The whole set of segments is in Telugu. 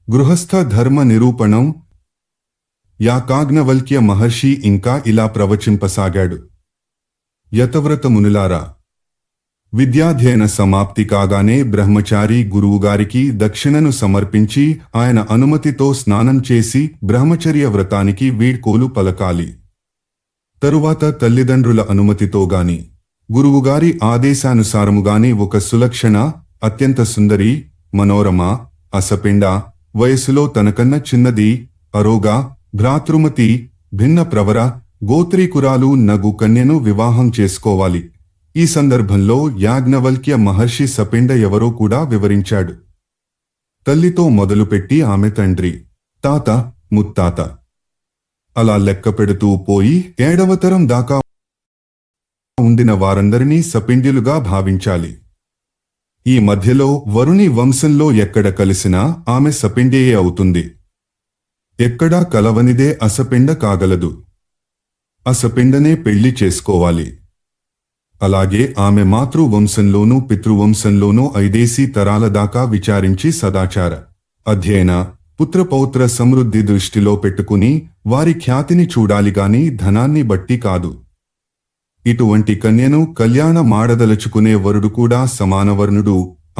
గృహస్థ ధర్మ నిరూపణం. యాజ్ఞవల్క్య మహర్షి ఇంకా ఇలా ప్రవచింపసాగాడు. యతవ్రత మునులారా, విద్యాధ్యయన సమాప్తి కాగానే బ్రహ్మచారి గురువుగారికి దక్షిణను సమర్పించి ఆయన అనుమతితో స్నానం చేసి బ్రహ్మచర్య వ్రతానికి వీడ్కోలు పలకాలి. తరువాత తల్లిదండ్రుల అనుమతితోగాని గురువుగారి ఆదేశానుసారముగాని ఒక సులక్షణ, అత్యంత సుందరి, మనోరమ, అసపిండ, వయసులో తనకన్న చిన్నది, అరోగా, భ్రాతృమతి, భిన్న ప్రవర, గోత్రీకురాలు నగు కన్యను వివాహం చేసుకోవాలి. ఈ సందర్భంలో యాజ్ఞవల్క్య మహర్షి సపిండ ఎవరో కూడా వివరించాడు. తల్లితో మొదలుపెట్టి ఆమె తండ్రి, తాత, ముత్తాత అలా లెక్క పెడుతూ పోయి 7వ తరం దాకా ఉండిన వారందరినీ సపిండ్యులుగా భావించాలి. ఈ మధ్యలో వరుణి వంశంలో ఎక్కడ కలిసినా ఆమె సపిండేయే అవుతుంది. ఎక్కడా కలవనిదే అసపిండ కాగలదు. అసపిండనే పెళ్లి చేసుకోవాలి. అలాగే ఆమె మాతృవంశంలోనూ పితృవంశంలోనూ 5 తరాల దాకా విచారించి సదాచార, అధ్యయన, పుత్రపౌత్ర సమృద్ధి దృష్టిలో పెట్టుకుని వారి ఖ్యాతిని చూడాలిగాని ధనాన్ని బట్టి కాదు. ఇటువంటి కన్యను కళ్యాణ మాడదలుచుకునే వరుడు కూడా సమానవర్ణుడు,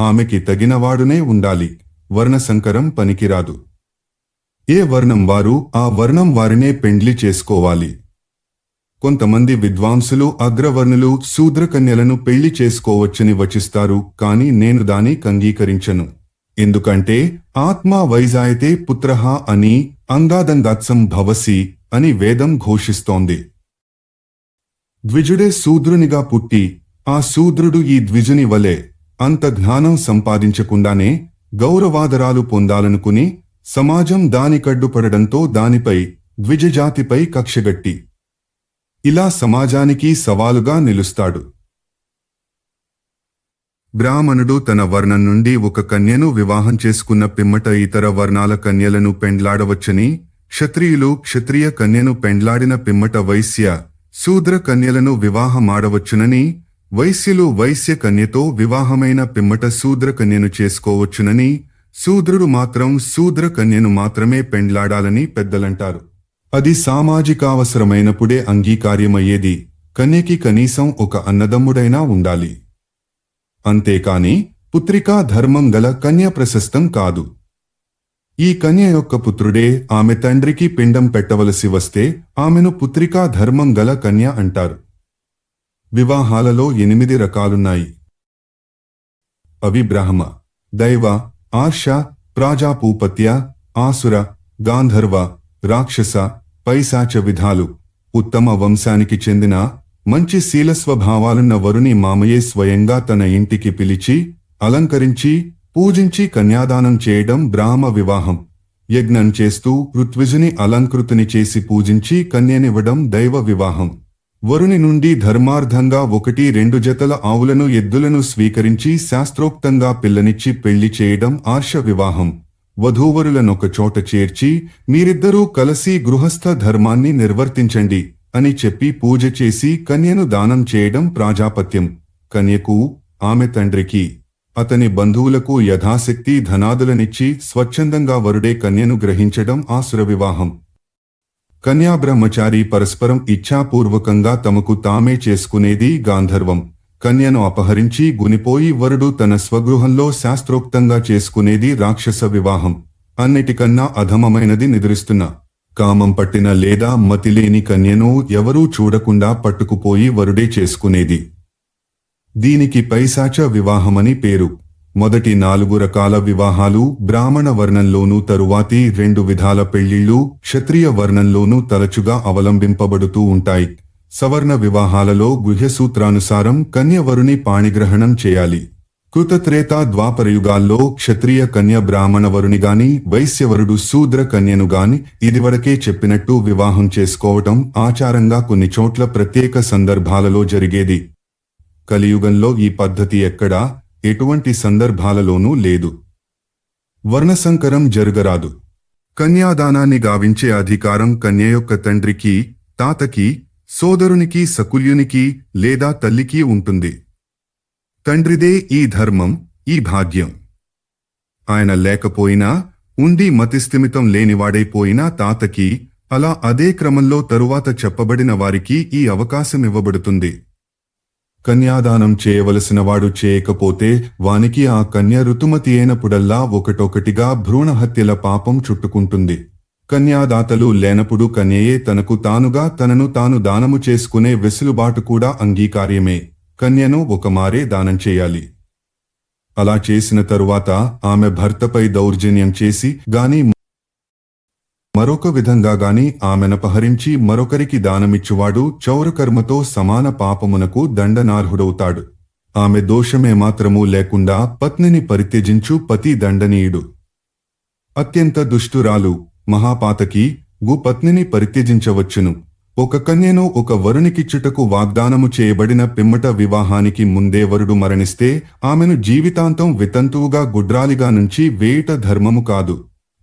ఆమెకి తగినవాడునే ఉండాలి. వర్ణసంకరం పనికిరాదు. ఏ వర్ణం వారు ఆ వర్ణం వారినే పెండ్లి చేసుకోవాలి. కొంతమంది విద్వాంసులు అగ్రవర్ణులు శూద్రకన్యలను పెళ్లి చేసుకోవచ్చని వచిస్తారు. కాని నేను దాని అంగీకరించను. ఎందుకంటే ఆత్మా వైజాయతే పుత్రః అని, అంగాదంగాత్సం భవసి అని వేదం ఘోషిస్తోంది. ద్విజుడే శూద్రునిగా పుట్టి ఆ శూద్రుడు ఈ ద్విజుని వలె అంత జ్ఞానం సంపాదించకుండానే గౌరవాదరాలు పొందాలనుకుని సమాజం దానికడ్డుపడడంతో దానిపై, ద్విజజాతిపై కక్షగట్టి ఇలా సమాజానికి సవాలుగా నిలుస్తాడు. బ్రాహ్మణుడు తన వర్ణం నుండి ఒక కన్యను వివాహం చేసుకున్న పిమ్మట ఇతర వర్ణాల కన్యలను పెండ్లాడవచ్చని, క్షత్రియులు క్షత్రియ కన్యను పెండ్లాడిన పిమ్మట వైశ్య, శూద్ర కన్యలను వివాహమాడవచ్చునని, వైశ్యులు వైశ్య కన్యతో వివాహమైన పిమ్మట శూద్ర కన్యను చేసుకోవచ్చునని, శూద్రుడు మాత్రం శూద్ర కన్యను మాత్రమే పెండ్లాడాలని పెద్దలంటారు. అది సామాజికావసరమైనప్పుడే అంగీకార్యమయ్యేది. కన్యకి కనీసం ఒక అన్నదమ్ముడైనా ఉండాలి. అంతేకాని పుత్రికా ధర్మం గల కన్య ప్రశస్తం కాదు. ఈ కన్య యొక్క పుత్రుడే ఆమె తండ్రికి పిండం పెట్టవలసి వస్తే ఆమెను పుత్రికా ధర్మం గల కన్య అంటారు. వివాహాలలో 8 రకాలున్నాయి. అవి బ్రాహ్మ, దైవ, ఆర్ష, ప్రాజాపూపత్య, ఆసుర, గాంధర్వ, రాక్షస, పైశాచ విధాలు. ఉత్తమ వంశానికి చెందిన మంచి శీలస్వభావాలున్న వరుని మామయే స్వయంగా తన ఇంటికి పిలిచి, అలంకరించి, పూజించి కన్యాదానం చేయడం బ్రాహ్మ వివాహం. యజ్ఞం చేస్తూ ఋత్విజుని అలంకృతిని చేసి పూజించి కన్యనివ్వడం దైవ వివాహం. వరుని నుండి ధర్మార్థంగా 1-2 జతల ఆవులను ఎద్దులను స్వీకరించి శాస్త్రోక్తంగా పిల్లనిచ్చి పెళ్లి చేయడం ఆర్ష వివాహం. వధూవరులనొక చోట చేర్చి మీరిద్దరూ కలసి గృహస్థ ధర్మాన్ని నిర్వర్తించండి అని చెప్పి పూజ చేసి కన్యను దానం చేయడం ప్రాజాపత్యం. కన్యకు, ఆమె తండ్రికి, అతని బంధువులకు యథాశక్తి ధనాదులనిచ్చి స్వచ్ఛందంగా వరుడే కన్యను గ్రహించడం ఆసుర వివాహం. కన్యా బ్రహ్మచారి పరస్పరం ఇచ్ఛాపూర్వకంగా తమకు తామే చేసుకునేది గాంధర్వం. కన్యను అపహరించి గునిపోయి వరుడు తన స్వగృహంలో శాస్త్రోక్తంగా చేసుకునేది రాక్షస వివాహం. అన్నిటికన్నా అధమమైనది నిద్రిస్తున్న, కామం పట్టిన లేదా మతిలేని కన్యను ఎవరూ చూడకుండా పట్టుకుపోయి వరుడే చేసుకునేది. దీనికి పైశాచ వివాహమని పేరు. మొదటి 4 రకాల వివాహాలు బ్రాహ్మణ వర్ణంలోనూ తరువాతి 2 విధాల పెళ్లిళ్లు క్షత్రియ వర్ణంలోనూ తరచుగా అవలంబింపబడుతూ ఉంటాయి. సవర్ణ వివాహాలలో గుహ్యసూత్రానుసారం కన్యవరుని పాణిగ్రహణం చేయాలి. కృతత్రేతా ద్వాపరయుగాల్లో క్షత్రియ కన్య బ్రాహ్మణవరునిగాని వైశ్యవరుడు శూద్ర కన్యనుగాని ఇదివరకే చెప్పినట్టు వివాహం చేసుకోవటం ఆచారంగా కొన్ని చోట్ల ప్రత్యేక సందర్భాలలో జరిగేది. కలియుగంలో ఈ పద్ధతి ఎక్కడా, ఎటువంటి సందర్భాలలోనూ లేదు. వర్ణసంకరం జరగరాదు. కన్యాదానాన్ని గావించే అధికారం కన్య యొక్క తండ్రికి, తాతకి, సోదరునికి, సకుల్యునికి లేదా తల్లికి ఉంటుంది. తండ్రిదే ఈ ధర్మం, ఈ భాగ్యం. ఆయన లేకపోయినా ఉండి మతిస్థిమితం లేనివాడైపోయిన తాతకి అలా అదే క్రమంలో తరువాత చెప్పబడిన వారికి ఈ అవకాశమివ్వబడుతుంది. కన్యాదానం చేయవలసినవాడు చేయకపోతే వానికి ఆ కన్య ఋతుమతి అయినప్పుడల్లా ఒకటొకటిగా భ్రూణహత్యల పాపం చుట్టుకుంటుంది. కన్యాదాతలు లేనప్పుడు కన్యయే తనకు తానుగా తనను తాను దానము చేసుకునే వెసులుబాటు కూడా అంగీకార్యమే. కన్యను ఒకమారే దానం చేయాలి. అలా చేసిన తరువాత ఆమె భర్తపై దౌర్జన్యం చేసి గాని మరొక విధంగా గాని ఆమెనపహరించి మరొకరికి దానమిచ్చువాడు చౌరకర్మతో సమాన పాపమునకు దండనార్హుడవుతాడు. ఆమె దోషమేమాత్రమూ లేకుండా పత్నిని పరిత్యజించు పతి దండనీయుడు. అత్యంత దుష్టురాలు మహాపాతకి పత్నిని పరిత్యజించవచ్చును. ఒక కన్యను ఒక వరునికిచ్చుటకు వాగ్దానము చేయబడిన పిమ్మట వివాహానికి ముందే వరుడు మరణిస్తే ఆమెను జీవితాంతం వితంతువుగా గుడ్రాలిగా నుంచి వేయుట ధర్మము కాదు.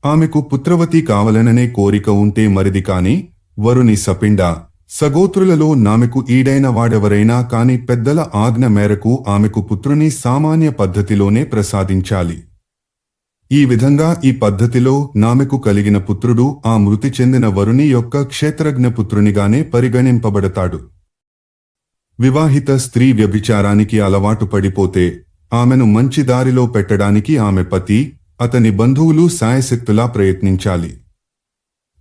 ఆమెకు పుత్రవతి కావలననే కోరిక ఉంటే మరిది కాని వరుని సపిండ సగోత్రులలో నామెకు ఈడైన వాడెవరైనా కాని పెద్దల ఆజ్ఞ మేరకు ఆమెకు పుత్రుని సామాన్య పద్ధతిలోనే ప్రసాదించాలి. ఈ విధంగా ఈ పద్ధతిలో నామెకు కలిగిన పుత్రుడు ఆ మృతి చెందిన వరుని యొక్క క్షేత్రజ్ఞ పుత్రునిగానే పరిగణింపబడతాడు. వివాహిత స్త్రీ వ్యభిచారానికి అలవాటు పడిపోతే ఆమెను మంచి దారిలో పెట్టడానికి ఆమె పతి అతని బంధువులు సాయశక్తులా ప్రయత్నించాలి.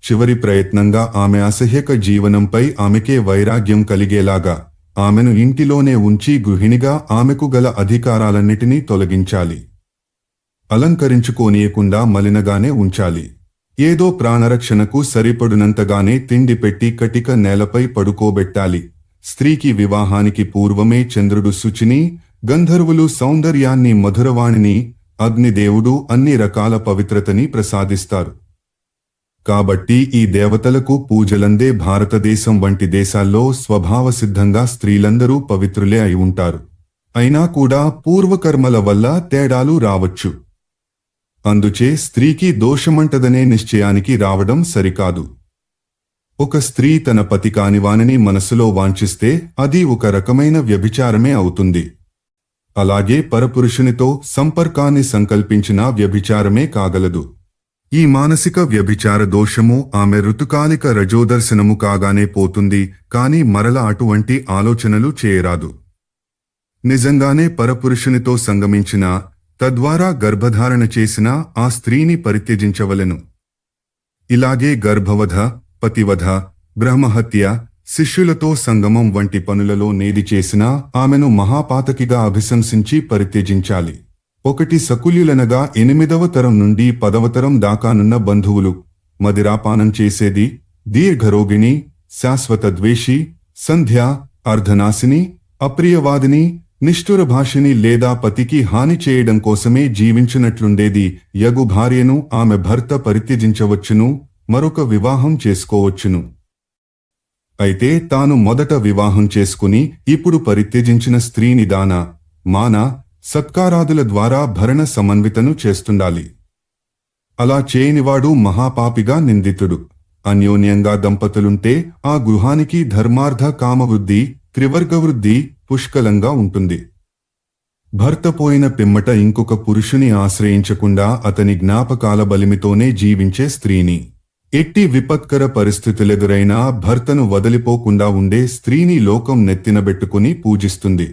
చివరి ప్రయత్నంగా ఆమె అసహ్యక జీవనంపై ఆమెకే వైరాగ్యం కలిగేలాగా ఆమెను ఇంటిలోనే ఉంచి గృహిణిగా ఆమెకు గల అధికారాలన్నిటినీ తొలగించాలి. అలంకరించుకోనీయకుండా మలినగానే ఉంచాలి. ఏదో ప్రాణరక్షణకు సరిపడునంతగానే తిండి పెట్టి కటిక నేలపై పడుకోబెట్టాలి. స్త్రీకి వివాహానికి పూర్వమే చంద్రుడు శుచిని, గంధర్వులు సౌందర్యాన్ని, మధురవాణిని, అగ్నిదేవుడు అన్ని రకాల పవిత్రతని ప్రసాదిస్తారు. కాబట్టి ఈ దేవతలకు పూజలందే భారతదేశం వంటి దేశాల్లో స్వభావసిద్ధంగా స్త్రీలందరూ పవిత్రులే అయి ఉంటారు. అయినా కూడా పూర్వకర్మల వల్ల తేడాలు రావచ్చు. అందుచే స్త్రీకి దోషమంటదనే నిశ్చయానికి రావడం సరికాదు. ఒక స్త్రీ తన పతి కానివానిని మనసులో వాంఛిస్తే అది ఒక రకమైన వ్యభిచారమే అవుతుంది. అలాగే పరపురుషునితో సంపర్కాన్ని సంకల్పించినా వ్యభిచారమే కాగలదు. ఈ మానసిక వ్యభిచార దోషము ఆమె ఋతుకాలిక రజోదర్శనము కాగానే పోతుంది, కాని మరల అటువంటి ఆలోచనలు చేయరాదు. నిజంగానే పరపురుషునితో సంగమించినా తద్వారా గర్భధారణ చేసినా ఆ స్త్రీని పరిత్యజించవలెను. ఇలాగే గర్భవధ, పతివధ, బ్రహ్మహత్య, శిష్యులతో సంగమం వంటి పనులలో నేది చేసినా ఆమెను మహాపాతకిగా అభిశంసించి పరిత్యజించాలి. 1 సకుల్యులనగా 8వ తరం నుండి 10వ తరం దాకానున్న బంధువులు, మదిరాపానం చేసేది, దీర్ఘరోగిణి, శాశ్వత ద్వేషి, సంధ్య, అర్ధనాశిని, అప్రియవాదిని, నిష్ఠురభాషిని లేదా పతికి హాని చేయడం కోసమే జీవించినట్లుండేది యగు భార్యను ఆమె భర్త పరిత్యజించవచ్చును, మరొక వివాహం చేసుకోవచ్చును. అయితే తాను మొదట వివాహం చేసుకుని ఇప్పుడు పరిత్యజించిన స్త్రీని దాన, మాన, సత్కారాదుల ద్వారా భరణ సమన్వితను చేస్తుండాలి. అలా చేయనివాడు మహాపాపిగా నిందితుడు. అన్యోన్యంగా దంపతులుంటే ఆ గృహానికి ధర్మార్థ కామవృద్ధి, త్రివర్గవృద్ధి పుష్కలంగా ఉంటుంది. భర్త పోయిన పిమ్మట ఇంకొక పురుషుని ఆశ్రయించకుండా అతని జ్ఞాపకాల బలిమితోనే జీవించే స్త్రీని, ఎట్టి విపత్కర పరిస్థితులెదురైనా భర్తను వదిలిపోకుండా ఉండే స్త్రీని లోకం నెత్తినబెట్టుకుని పూజిస్తుంది.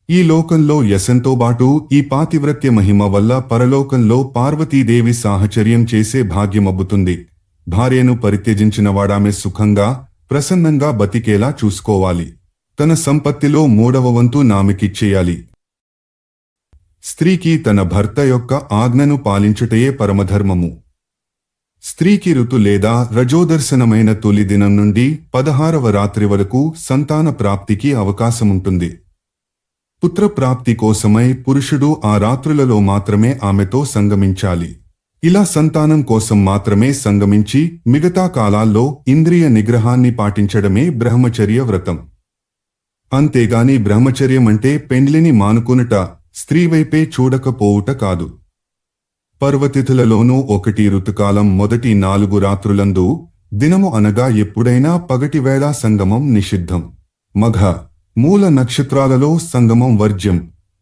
ఈ లోకంలో యశంతోబాటు ఈ పాతివ్రత్య మహిమ వల్ల పరలోకంలో పార్వతీదేవి సాహచర్యం చేసే భాగ్యమబ్బుతుంది. భార్యను పరిత్యజించినవాడామె సుఖంగా, ప్రసన్నంగా బతికేలా చూసుకోవాలి. తన సంపత్తిలో 3వ వంతు నామెకిచ్చేయాలి. స్త్రీకి తన భర్త యొక్క ఆజ్ఞను పాలించుటయే పరమధర్మము. స్త్రీకి ఋతు లేదా రజోదర్శనమైన తొలి దినం నుండి 16వ రాత్రి వరకు సంతాన ప్రాప్తికి అవకాశముంటుంది. పుత్రప్రాప్తి కోసమై పురుషుడు ఆ రాత్రులలో మాత్రమే ఆమెతో సంగమించాలి. ఇలా సంతానం కోసం మాత్రమే సంగమించి మిగతా కాలాల్లో ఇంద్రియ నిగ్రహాన్ని పాటించడమే బ్రహ్మచర్య వ్రతం. అంతేగాని బ్రహ్మచర్యం అంటే పెండ్లిని మానుకునుట, స్త్రీవైపే చూడకపోవుట కాదు. పర్వతిథులలోనూ 1 ఋతుకాలం మొదటి 4 రాత్రులందు దినము అనగా ఎప్పుడైనా పగటివేళ సంగమం నిషిద్ధం. మఘ, మూల నక్షత్రాలలో సంగమం వర్జ్యం.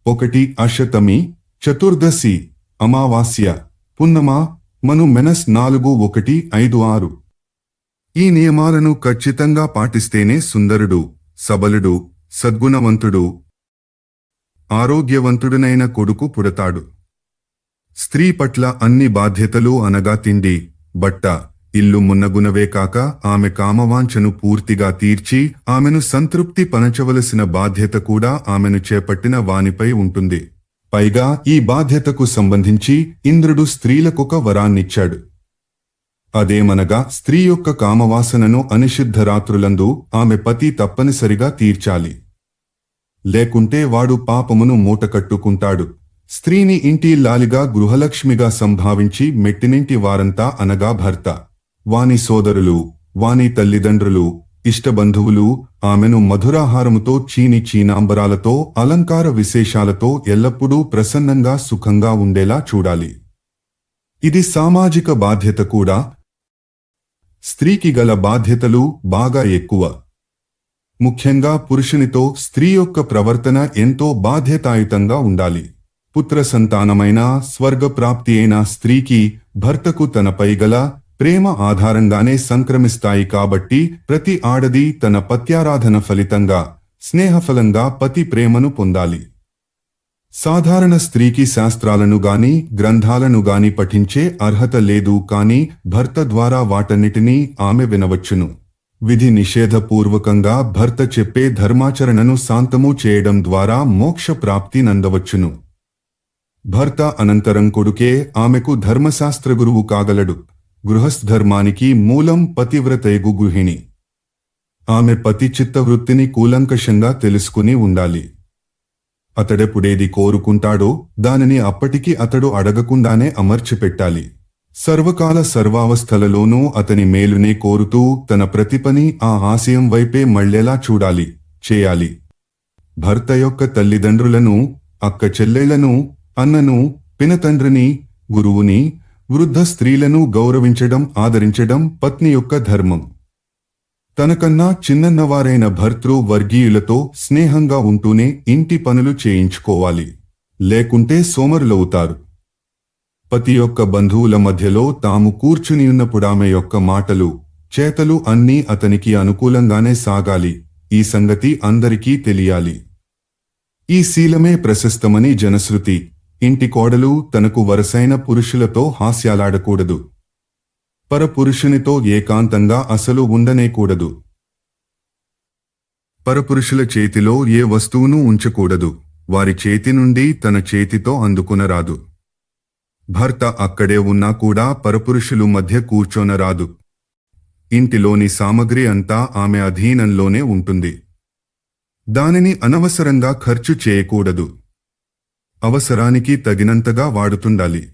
1 అషతమి, చతుర్దశి, అమావాస్య, పున్నమ, మను -4:1-5-6. ఈ నియమాలను ఖచ్చితంగా పాటిస్తేనే సుందరుడు, సబలుడు, సద్గుణవంతుడు, ఆరోగ్యవంతుడునైన కొడుకు పుడతాడు. స్త్రీ పట్ల అన్ని బాధ్యతలు అనగా తిండి, బట్ట, ఇల్లు మున్నగునవే కాక ఆమె కామవాంఛను పూర్తిగా తీర్చి ఆమెను సంతృప్తి పనచవలసిన బాధ్యత కూడా ఆమెను చేపట్టిన వానిపై ఉంటుంది. పైగా ఈ బాధ్యతకు సంబంధించి ఇంద్రుడు స్త్రీలకొక వరాన్నిచ్చాడు. అదేమనగా స్త్రీ యొక్క కామవాసనను అనిషిద్ధ రాత్రులందు ఆమె పతి తప్పనిసరిగా తీర్చాలి. లేకుంటే వాడు పాపమును మూటకట్టుకుంటాడు. స్త్రీని ఇంటిల్లాలిగా గృహలక్ష్మిగా సంభావించి మెట్టినింటి వారంతా అనగా భర్త, వాని సోదరులు, వాని తల్లిదండ్రులు, ఇష్టబంధువులు ఆమెను మధురాహారముతో చీనాంబరాలతో అలంకార విశేషాలతో ఎల్లప్పుడూ ప్రసన్నంగా సుఖంగా ఉండేలా చూడాలి. ఇది సామాజిక బాధ్యత కూడా. స్త్రీకి గల బాధ్యతలు బాగా ఎక్కువ. ముఖ్యంగా పురుషునితో స్త్రీ యొక్క ప్రవర్తన ఎంతో బాధ్యతాయుతంగా ఉండాలి. పుత్ర సంతానమైన స్వర్గప్రాప్తి అయిన స్త్రీకి భర్తకు తనపై గల ప్రేమ ఆధారంగానే సంక్రమిస్తాయి. కాబట్టి ప్రతి ఆడది తన పత్యారాధన ఫలితంగా స్నేహఫలంగా పతి ప్రేమను పొందాలి. సాధారణ స్త్రీకి శాస్త్రాలను గాని గ్రంథాలను గాని పఠించే అర్హత లేదు. కాని భర్త ద్వారా వాటన్నిటినీ ఆమె వినవచ్చును. విధి నిషేధపూర్వకంగా భర్త చెప్పే ధర్మాచరణను శాంతము చేయడం ద్వారా మోక్ష ప్రాప్తి నందవచ్చును. భర్త అనంతరం కొడుకే ఆమెకు ధర్మశాస్త్రగురువు కాగలడు. గృహస్థధర్మానికి మూలం పతివ్రతయగు గృహిణి. ఆమె పతి చిత్తవృత్తిని కూలంకషంగా తెలుసుకుని ఉండాలి. అతడెప్పుడేది కోరుకుంటాడో దానిని అప్పటికి అతడు అడగకుండానే అమర్చిపెట్టాలి. సర్వకాల సర్వావస్థలలోనూ అతని మేలునే కోరుతూ తన ప్రతిపని ఆ ఆశయం వైపే మళ్లేలా చూడాలి, చేయాలి. భర్త యొక్క తల్లిదండ్రులను, అక్క చెల్లెళ్లను, అన్నను, పినతండ్రిని, గురువుని, వృద్ధ స్త్రీలను గౌరవించడం, ఆదరించడం పత్ని యొక్క ధర్మం. తనకన్నా చిన్నన్నవారైన భర్తృ వర్గీయులతో స్నేహంగా ఉంటూనే ఇంటి పనులు చేయించుకోవాలి. లేకుంటే సోమరులవుతారు. పతి యొక్క బంధువుల మధ్యలో తాము కూర్చునియున్నప్పుడామె యొక్క మాటలు, చేతలు అన్నీ అతనికి అనుకూలంగానే సాగాలి. ఈ సంగతి అందరికీ తెలియాలి. ఈ శీలమే ప్రశస్తమని జనశ్రుతి. ఇంటి కోడలు తనకు వరసైన పురుషులతో హాస్యాలాడకూడదు. పరపురుషునితో ఏకాంతంగా అసలు ఉండనేకూడదు. పరపురుషుల చేతిలో ఏ వస్తువును ఉంచకూడదు. వారి చేతి నుండి తన చేతితో అందుకునరాదు. భర్త అక్కడే ఉన్నా కూడా పరపురుషులు మధ్య కూర్చోనరాదు. ఇంటిలోని సామగ్రి అంతా ఆమె అధీనంలోనే ఉంటుంది. దానిని అనవసరంగా ఖర్చు చేయకూడదు. అవసరానికి తగినంతగా వాడుతుండాలి.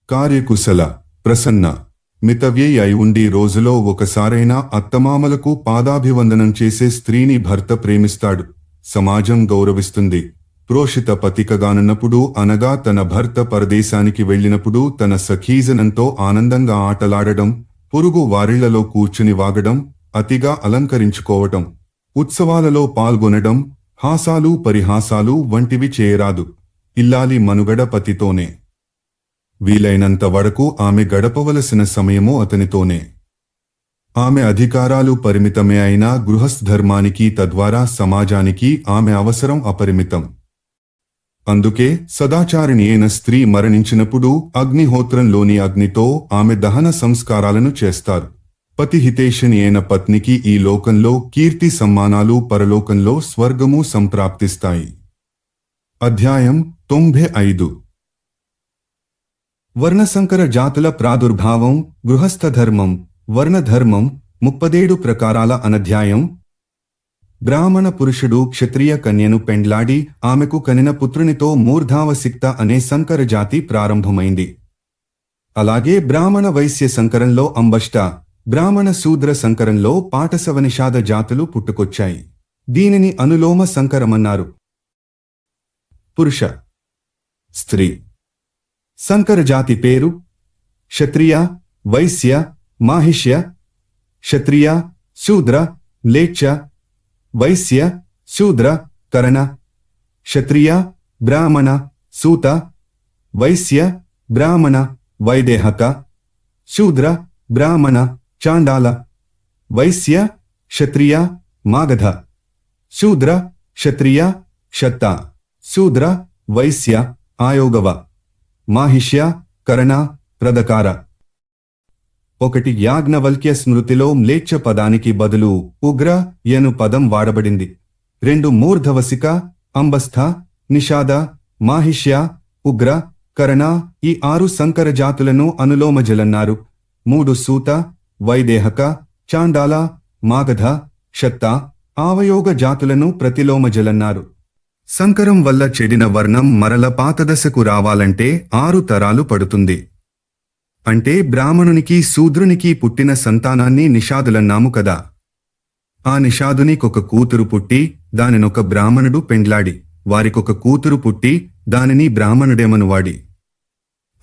కార్యకుశల, ప్రసన్న, మితవ్యయి అయి ఉండి రోజులో ఒకసారైనా అత్తమామలకు పాదాభివందనం చేసే స్త్రీని భర్త ప్రేమిస్తాడు. సమాజం గౌరవిస్తుంది. ప్రోషిత పతికగానున్నప్పుడు అనగా తన భర్త పరదేశానికి వెళ్ళినప్పుడు తన సఖీజనంతో ఆనందంగా ఆటలాడడం, పొరుగు వారిళ్లలో కూర్చుని వాగడం, అతిగా అలంకరించుకోవటం, ఉత్సవాలలో పాల్గొనడం, హాసాలు పరిహాసాలు వంటివి చేయరాదు. ఇల్లాలి మనుగడ పతితోనే. వీలైనంత వరకు ఆమె గడపవలసిన సమయము అతనితోనే. ఆమె అధికారాలు పరిమితమే అయినా గృహస్థధర్మానికి తద్వారా సమాజానికి ఆమె అవసరం అపరిమితం. అందుకే సదాచారిణి అయిన స్త్రీ మరణించినప్పుడు అగ్నిహోత్రంలోని అగ్నితో ఆమె దహన సంస్కారాలను చేస్తారు. పతిహితేషిణి అయిన పత్నికి ఈ లోకంలో కీర్తి సమ్మానాలు, పరలోకంలో స్వర్గము సంప్రాప్తిస్తాయి. అధ్యాయం 95. వర్ణసంకర జాతుల ప్రాదుర్భావం, గృహస్థధర్మం, వర్ణధర్మం, 37 ప్రకారాల అనధ్యాయం. బ్రాహ్మణ పురుషుడు క్షత్రియ కన్యను పెండ్లాడి ఆమెకు కనిన పుత్రునితో మూర్ధావసిక్త అనే సంకర జాతి ప్రారంభమైంది. అలాగే బ్రాహ్మణ వైశ్య సంకరంలో అంబష్ట, బ్రాహ్మణ శూద్ర సంకరంలో పాటసవనిషాద జాతులు పుట్టుకొచ్చాయి. దీనిని అనులోమ సంకరమన్నారు. పురుష, స్త్రీ సంకర జాతి పేరు క్షత్రియ, వైశ్య, మాహిష్య. క్షత్రియ, శూద్ర, మ్లేచ్ఛ, వైశ్య, శూద్ర, కరణ. క్షత్రియ, బ్రాహ్మణ, సూత. వైశ్య, బ్రాహ్మణ, వైదేహక, శూద్ర, బ్రాహ్మణ, చాండాల, వైశ్య, క్షత్రియ, మాగధ, శూద్ర, క్షత్రియ, క్షత్త, శూద్ర, వైశ్య, ఆయోగవ, మాహిష్య, కరణ, ప్రదకార. 1 యాజ్ఞవల్క్య స్మృతిలో మ్లేచ్ఛ పదానికి బదులు ఉగ్ర యను పదం వాడబడింది. 2 మూర్ధవసిక, అంబస్థ, నిషాద, మాహిష్య, ఉగ్ర, కరణ ఈ 6 సంకర జాతులను అనులోమజలన్నారు. 3 సూత, వైదేహక, చాండాల, మాగధ, క్షత్త, ఆవయోగ జాతులను ప్రతిలోమజలన్నారు. సంకరం వల్ల చెడిన వర్ణం మరల పాతదశకు రావాలంటే 6 తరాలు పడుతుంది. అంటే బ్రాహ్మణునికి శూద్రునికి పుట్టిన సంతానాన్ని నిషాదులన్నాము కదా. ఆ నిషాదునికొక కూతురు పుట్టి దానినొక బ్రాహ్మణుడు పెండ్లాడి వారికొక కూతురు పుట్టి దానిని బ్రాహ్మణుడేమనువాడి.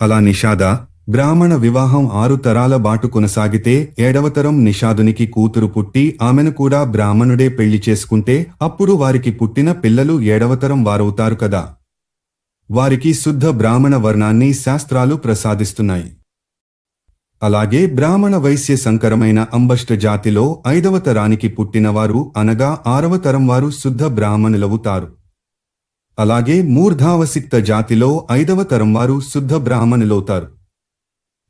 అలా నిషాద బ్రాహ్మణ వివాహం 6 తరాల బాటు కొనసాగితే 7వ తరం నిషాదునికి కూతురు పుట్టి ఆమెను కూడా బ్రాహ్మణుడే పెళ్లి చేసుకుంటే అప్పుడు వారికి పుట్టిన పిల్లలు 7వ తరం వారవుతారు కదా. వారికి శుద్ధ బ్రాహ్మణ వర్ణాన్ని శాస్త్రాలు ప్రసాదిస్తున్నాయి. అలాగే బ్రాహ్మణ వైశ్య సంకరమైన అంబష్ట జాతిలో 5వ తరానికి పుట్టినవారు అనగా 6వ తరం వారు శుద్ధ బ్రాహ్మణులవుతారు. అలాగే మూర్ధావసిక్త జాతిలో 5వ తరం వారు శుద్ధ బ్రాహ్మణులవుతారు.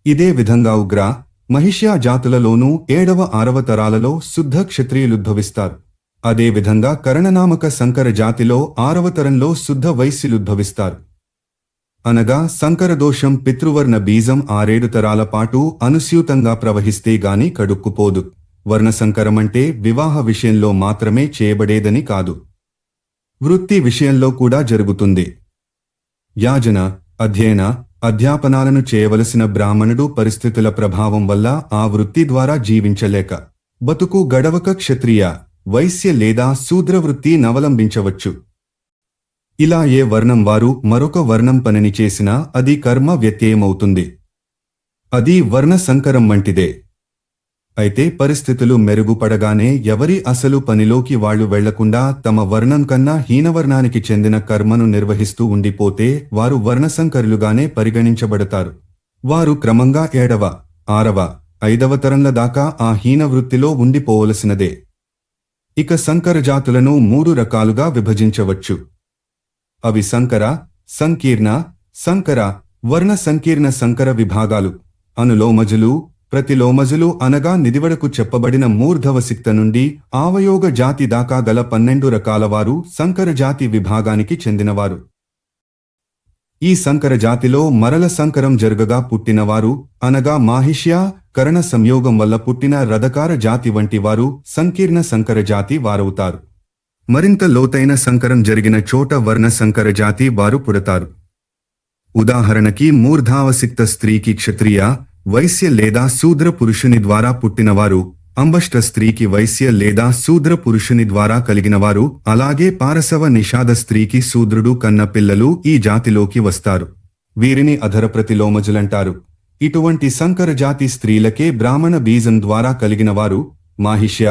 ఇదే విధంగా ఉగ్ర, మహిష్య జాతులలోనూ 7వ 6వ తరాలలో శుద్ధ క్షత్రియులుద్భవిస్తారు. అదే విధంగా కరణనామక సంకర జాతిలో 6వ తరంలో శుద్ధ వైశ్యులుద్భవిస్తారు. అనగా సంకరదోషం పితృవర్ణ బీజం 6-7 తరాల పాటు అనుస్యూతంగా ప్రవహిస్తే గాని కడుక్కుపోదు. వర్ణసంకరమంటే వివాహ విషయంలో మాత్రమే చేయబడేదని కాదు, వృత్తి విషయంలో కూడా జరుగుతుంది. యాజన, అధ్యయన, అధ్యాపనాలను చేయవలసిన బ్రాహ్మణుడు పరిస్థితుల ప్రభావం వల్ల ఆ వృత్తి ద్వారా జీవించలేక బతుకు గడవక క్షత్రియ, వైశ్య లేదా శూద్ర వృత్తి నవలంబించవచ్చు. ఇలా ఏ వర్ణం వారు మరొక వర్ణం పనిని చేసినా అది కర్మ వ్యత్యయమవుతుంది. అది వర్ణ సంకరం వంటిదే. అయితే పరిస్థితులు మెరుగుపడగానే ఎవరి అసలు పనిలోకి వాళ్లు వెళ్లకుండా తమ వర్ణం కన్నా హీనవర్ణానికి చెందిన కర్మను నిర్వహిస్తూ ఉండిపోతే వారు వర్ణసంకరులుగానే పరిగణించబడతారు. వారు క్రమంగా 7వ, 6వ, 5వ తరంల దాకా ఆ హీన వృత్తిలో ఉండిపోవలసినదే. ఇక సంకర జాతులను 3 రకాలుగా విభజించవచ్చు. అవి సంకర, సంకీర్ణ, సంకర, వర్ణ సంకీర్ణ సంకర విభాగాలు. అనులోమజులు, ప్రతిలోమజులు అనగా నిదివడకు చెప్పబడిన మూర్ధవసిక్త నుండి ఆవయోగ జాతి దాకా గల 12 రకాల వారు సంకర జాతి విభాగానికి చెందినవారు. ఈ సంకర జాతిలో మరల సంకరం జరగగా పుట్టినవారు అనగా మాహిష్య, కరణ సంయోగం వల్ల పుట్టిన రథకార జాతి వంటి వారు సంకీర్ణ సంకర జాతి వారవుతారు. మరింత లోతైన సంకరం జరిగిన చోట వర్ణ సంకర జాతి వారు పుడతారు. ఉదాహరణకి మూర్ధావసిక్త స్త్రీకి క్షత్రియ, వైశ్య లేదా శూద్ర పురుషుని ద్వారా పుట్టినవారు, అంబష్ట స్త్రీకి వైశ్య లేదా శూద్ర పురుషుని ద్వారా కలిగినవారు, అలాగే పారసవ నిషాద స్త్రీకి శూద్రుడు కన్న పిల్లలు ఈ జాతిలోకి వస్తారు. వీరిని అధర ప్రతిలోమజులంటారు. ఇటువంటి సంకర జాతి స్త్రీలకే బ్రాహ్మణ బీజం ద్వారా కలిగినవారు. మాహిష్య,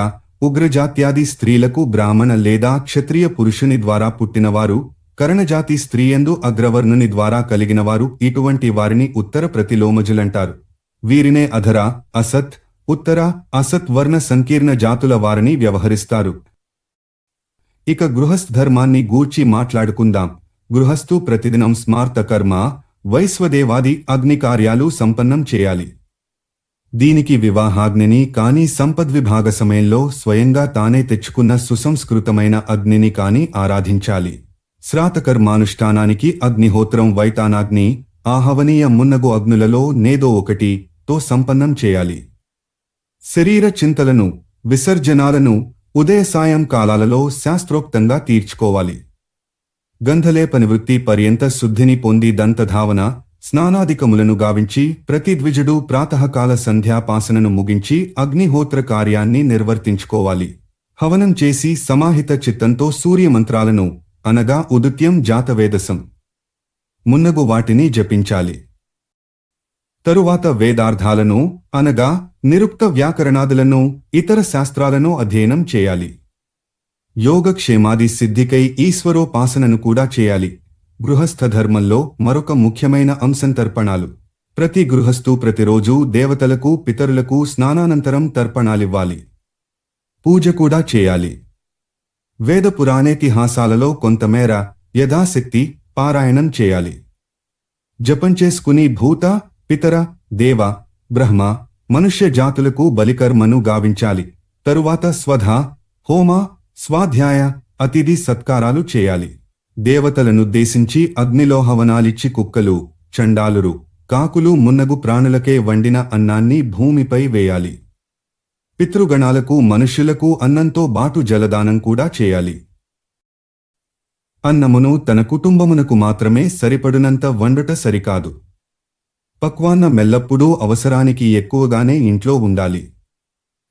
ఉగ్రజాత్యాది స్త్రీలకు బ్రాహ్మణ లేదా క్షత్రియ పురుషుని ద్వారా పుట్టినవారు, కరణజాతి స్త్రీయందు అగ్రవర్ణుని ద్వారా కలిగినవారు. ఇటువంటి వారిని ఉత్తర ప్రతిలోమజులంటారు. వీరినే అధర, అసత్, ఉత్తర, అసత్ వర్ణ సంకీర్ణ జాతుల వారిని వ్యవహరిస్తారు. ఇక గృహస్థ ధర్మాన్ని గూర్చి మాట్లాడుకుందాం. గృహస్థు ప్రతిదినం స్మార్త కర్మ, వైశ్వదేవాది అగ్ని కార్యాలు సంపన్నం చేయాలి. దీనికి వివాహాగ్నిని కాని సంపద్విభాగ సమయంలో స్వయంగా తానే తెచ్చుకున్న సుసంస్కృతమైన అగ్నిని కాని ఆరాధించాలి. శ్రాతకర్మానుష్ఠానానికి అగ్నిహోత్రం, వైతానాగ్ని, ఆహవనీయ మున్నగు అగ్నులలో నేదో ఒకటితో సంపన్నం చేయాలి. శరీర చింతలను, విసర్జనాలను ఉదయ సాయంకాలాలలో శాస్త్రోక్తంగా తీర్చుకోవాలి. గంధలేపని వృత్తి పర్యంత శుద్ధిని పొంది దంతధావన, స్నానాదికములను గావించి ప్రతి ద్విజుడు ప్రాతకాల సంధ్యాపాసనను ముగించి అగ్నిహోత్ర కార్యాన్ని నిర్వర్తించుకోవాలి. హవనం చేసి సమాహిత చిత్తంతో సూర్యమంత్రాలను అనగా ఉదిత్యం, జాతవేదసం మున్నగు వాటిని జపించాలి. తరువాత వేదార్థాలను అనగా నిరుక్త వ్యాకరణాదులను, ఇతర శాస్త్రాలను అధ్యయనం చేయాలి. యోగక్షేమాది సిద్ధికై ఈశ్వరోపాసనను కూడా చేయాలి. గృహస్థ ధర్మంలో మరొక ముఖ్యమైన అంశం తర్పణాలు. ప్రతి గృహస్థు ప్రతిరోజూ దేవతలకు పితరులకు స్నానానంతరం తర్పణాలివ్వాలి. పూజ కూడా చేయాలి. వేద పురాణేతిహాసాలలో కొంతమేర యథాశక్తి పారాయణం చేయాలి. జపం చేసుకుని భూత పితర దేవ బ్రహ్మ మనుష్య జాతులకు బలికర్మను గావించాలి. తరువాత స్వధ హోమ స్వాధ్యాయ అతిథి సత్కారాలు చేయాలి. దేవతలనుద్దేశించి అగ్నిలో హవనాలిచ్చి కుక్కలు చండాలురు కాకులు మున్నగు ప్రాణులకే వండిన అన్నాన్ని భూమిపై వేయాలి. పితృగణాలకు మనుష్యులకు అన్నంతో బాటు జలదానం కూడా చేయాలి. అన్నమును తన కుటుంబమునకు మాత్రమే సరిపడునంత వండుట సరికాదు. పక్వాన్న మెల్లప్పుడూ అవసరానికి ఎక్కువగానే ఇంట్లో ఉండాలి.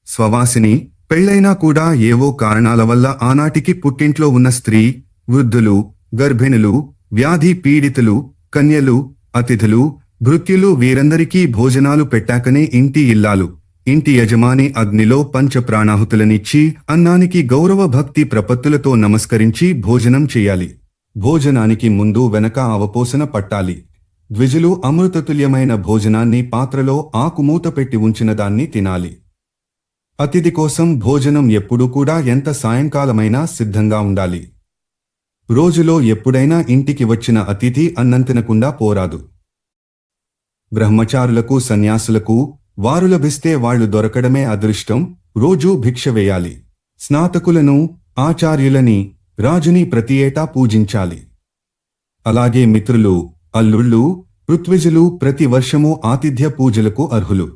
స్వవాసిని పెళ్లైనా కూడా ఏవో కారణాల వల్ల ఆనాటికి పుట్టింట్లో ఉన్న స్త్రీ, వృద్ధులు, గర్భిణులు, వ్యాధి పీడితులు, కన్యలు, అతిథులు, భృత్యులు వీరందరికీ భోజనాలు పెట్టాకనే ఇంటి ఇల్లాలు, ఇంటి యజమాని అగ్నిలో పంచప్రాణాహుతులనిచ్చి అన్నానికి గౌరవ భక్తి ప్రపత్తులతో నమస్కరించి భోజనం చెయ్యాలి. భోజనానికి ముందు వెనక అవపోసన పట్టాలి. ద్విజులు అమృతతుల్యమైన భోజనాన్ని పాత్రలో ఆకుమూత పెట్టి ఉంచిన దాన్ని తినాలి. అతిథి కోసం భోజనం ఎప్పుడూ కూడా ఎంత సాయంకాలమైనా సిద్ధంగా ఉండాలి. రోజులో ఎప్పుడైనా ఇంటికి వచ్చిన అతిథి అన్నం తినకుండా పోరాదు. బ్రహ్మచారులకు సన్యాసులకు వారు లభిస్తే వాళ్లు దొరకడమే అదృష్టం. రోజూ భిక్ష వేయాలి. స్నాతకులను ఆచార్యులని రాజుని ప్రతి ఏటా పూజించాలి. అలాగే మిత్రులు అల్లుళ్ళు ఋత్విజులు ప్రతి వర్షము ఆతిథ్య పూజలకు అర్హులు.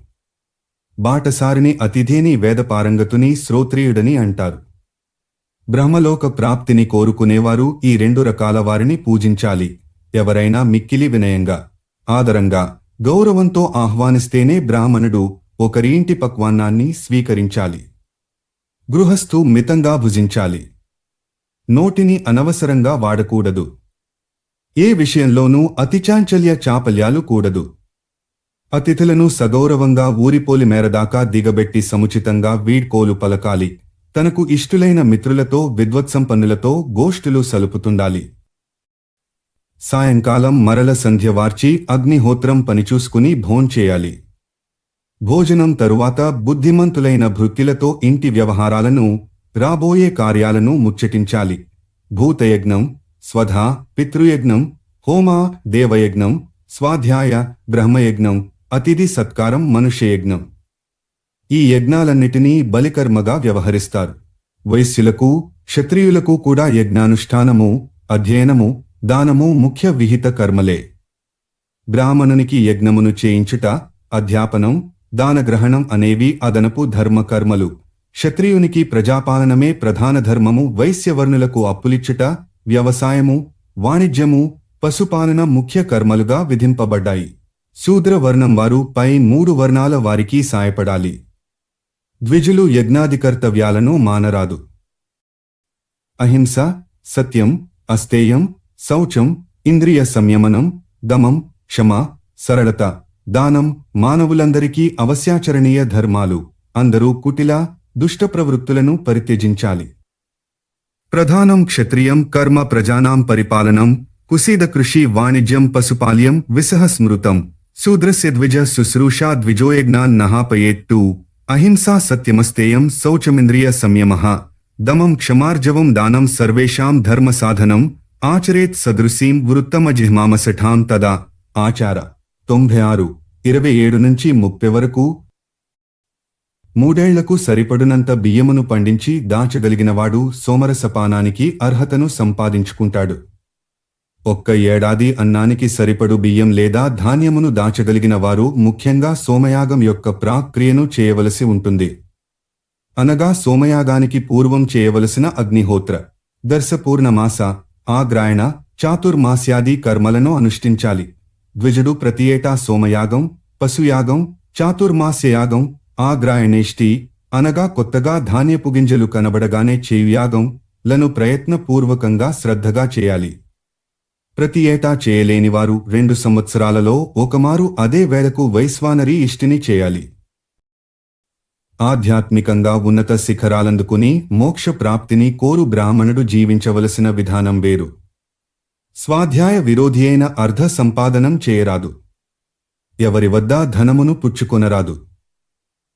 బాటసారిని అతిథిని వేదపారంగతుని శ్రోత్రియుడని అంటారు. బ్రహ్మలోక ప్రాప్తిని కోరుకునేవారు ఈ 2 రకాల వారిని పూజించాలి. ఎవరైనా మిక్కిలి వినయంగా ఆదరంగా గౌరవంతో ఆహ్వానిస్తేనే బ్రాహ్మణుడు ఒకరి ఇంటి పక్వాన్నాన్ని స్వీకరించాలి. గృహస్థు మితంగా భుజించాలి. నోటిని అనవసరంగా వాడకూడదు. ఏ విషయంలోనూ అతిచాంచల్య చాపల్యాలు కూడదు. అతిథులను సగౌరవంగా ఊరిపోలి మేరదాకా దిగబెట్టి సముచితంగా వీడ్కోలు పలకాలి. తనకు ఇష్టులైన మిత్రులతో విద్వత్సంపన్నులతో గోష్ఠులు సలుపుతుండాలి. సాయంకాలం మరల సంధ్య వార్చి అగ్నిహోత్రం పనిచూసుకుని భోంచేయాలి. భోజనం తరువాత బుద్ధిమంతులైన భృత్యులతో ఇంటి వ్యవహారాలను రాబోయే కార్యాలను ముచ్చటించాలి. భూతయజ్ఞం స్వధ పితృయజ్ఞం హోమ దేవయజ్ఞం స్వాధ్యాయ బ్రహ్మయజ్ఞం అతిథి సత్కారం మనుష్యయజ్ఞం. ఈ యజ్ఞాలన్నిటినీ బలికర్మగా వ్యవహరిస్తారు. వైశ్యులకు క్షత్రియులకు కూడా యజ్ఞానుష్ఠానము అధ్యయనము దానము ముఖ్య విహిత కర్మలే. బ్రాహ్మణునికి యజ్ఞమును చేయించుట అధ్యాపనం దానగ్రహణం అనేవి అదనపు ధర్మకర్మలు. క్షత్రియునికి ప్రజాపాలనమే ప్రధాన ధర్మము. వైశ్యవర్ణులకు అప్పులిచ్చుట వ్యవసాయము వాణిజ్యము పశుపాలన ముఖ్య కర్మలుగా విధింపబడ్డాయి. శూద్రవర్ణం వారు పై 3 వర్ణాల వారికి సాయపడాలి. ద్విజులు యజ్ఞాధికర్తవ్యాలను మానరాదు. అహింస సత్యం అస్తేయం శౌచం ఇంద్రియ సంయమనం దమం క్షమ సరళత దానం మానవులందరికీ అవశ్యాచరణీయ ధర్మాలు. అందరూ కుటిల దుష్ట ప్రవృత్తులను పరిత్యజించాలి. ప్రధానం క్షత్రియం కర్మ ప్రజానాం పరిపాలనం కుసీద కృషి వాణిజ్యం పశుపాల్యం విసహ స్మృతం శూద్రస్య ద్విజ శుశ్రూషా ద్విజోయజ్ఞాన్ నహాపయేత్తు అహింసా సత్యమస్తేయం శౌచమింద్రియ సంయమః దమం క్షమార్జవం దానం సర్వేషాం ధర్మ సాధనం ఆచరేత్ సదృశీం వృత్తమజిహ్మామసఠాం తదా. ఆచార 96 27 నుంచి 30 వరకు 3 ఏళ్లకు సరిపడునంత బియ్యమును పండించి దాచగలిగినవాడు సోమరసపానానికి అర్హతను సంపాదించుకుంటాడు. 1 ఏడాది అన్నానికి సరిపడు బియ్యం లేదా ధాన్యమును దాచగలిగిన వారు ముఖ్యంగా సోమయాగం యొక్క ప్రాక్రియను చేయవలసి ఉంటుంది. అనగా సోమయాగానికి పూర్వం చేయవలసిన అగ్నిహోత్ర దర్శపూర్ణమాస ఆగ్రాయణ చాతుర్మాస్యాది కర్మలను అనుష్ఠించాలి. ద్విజుడు ప్రతి ఏటా సోమయాగం పశుయాగం చాతుర్మాస్యయాగం ఆగ్రాయణేష్టి అనగా కొత్తగా ధాన్యపు గింజలు కనబడగానే చేయుయాగం లను ప్రయత్నపూర్వకంగా శ్రద్ధగా చేయాలి. ప్రతి ఏటా చేయలేనివారు 2 సంవత్సరాలలో ఒకమారు అదే వేళకు వైశ్వానరీ ఇష్టిని చేయాలి. ఆధ్యాత్మికంగా ఉన్నత శిఖరాలందుకుని మోక్ష ప్రాప్తిని కోరు బ్రాహ్మణుడు జీవించవలసిన విధానం వేరు. స్వాధ్యాయ విరోధి అయిన అర్ధ సంపాదనం చేయరాదు. ఎవరి వద్ద ధనమును పుచ్చుకొనరాదు.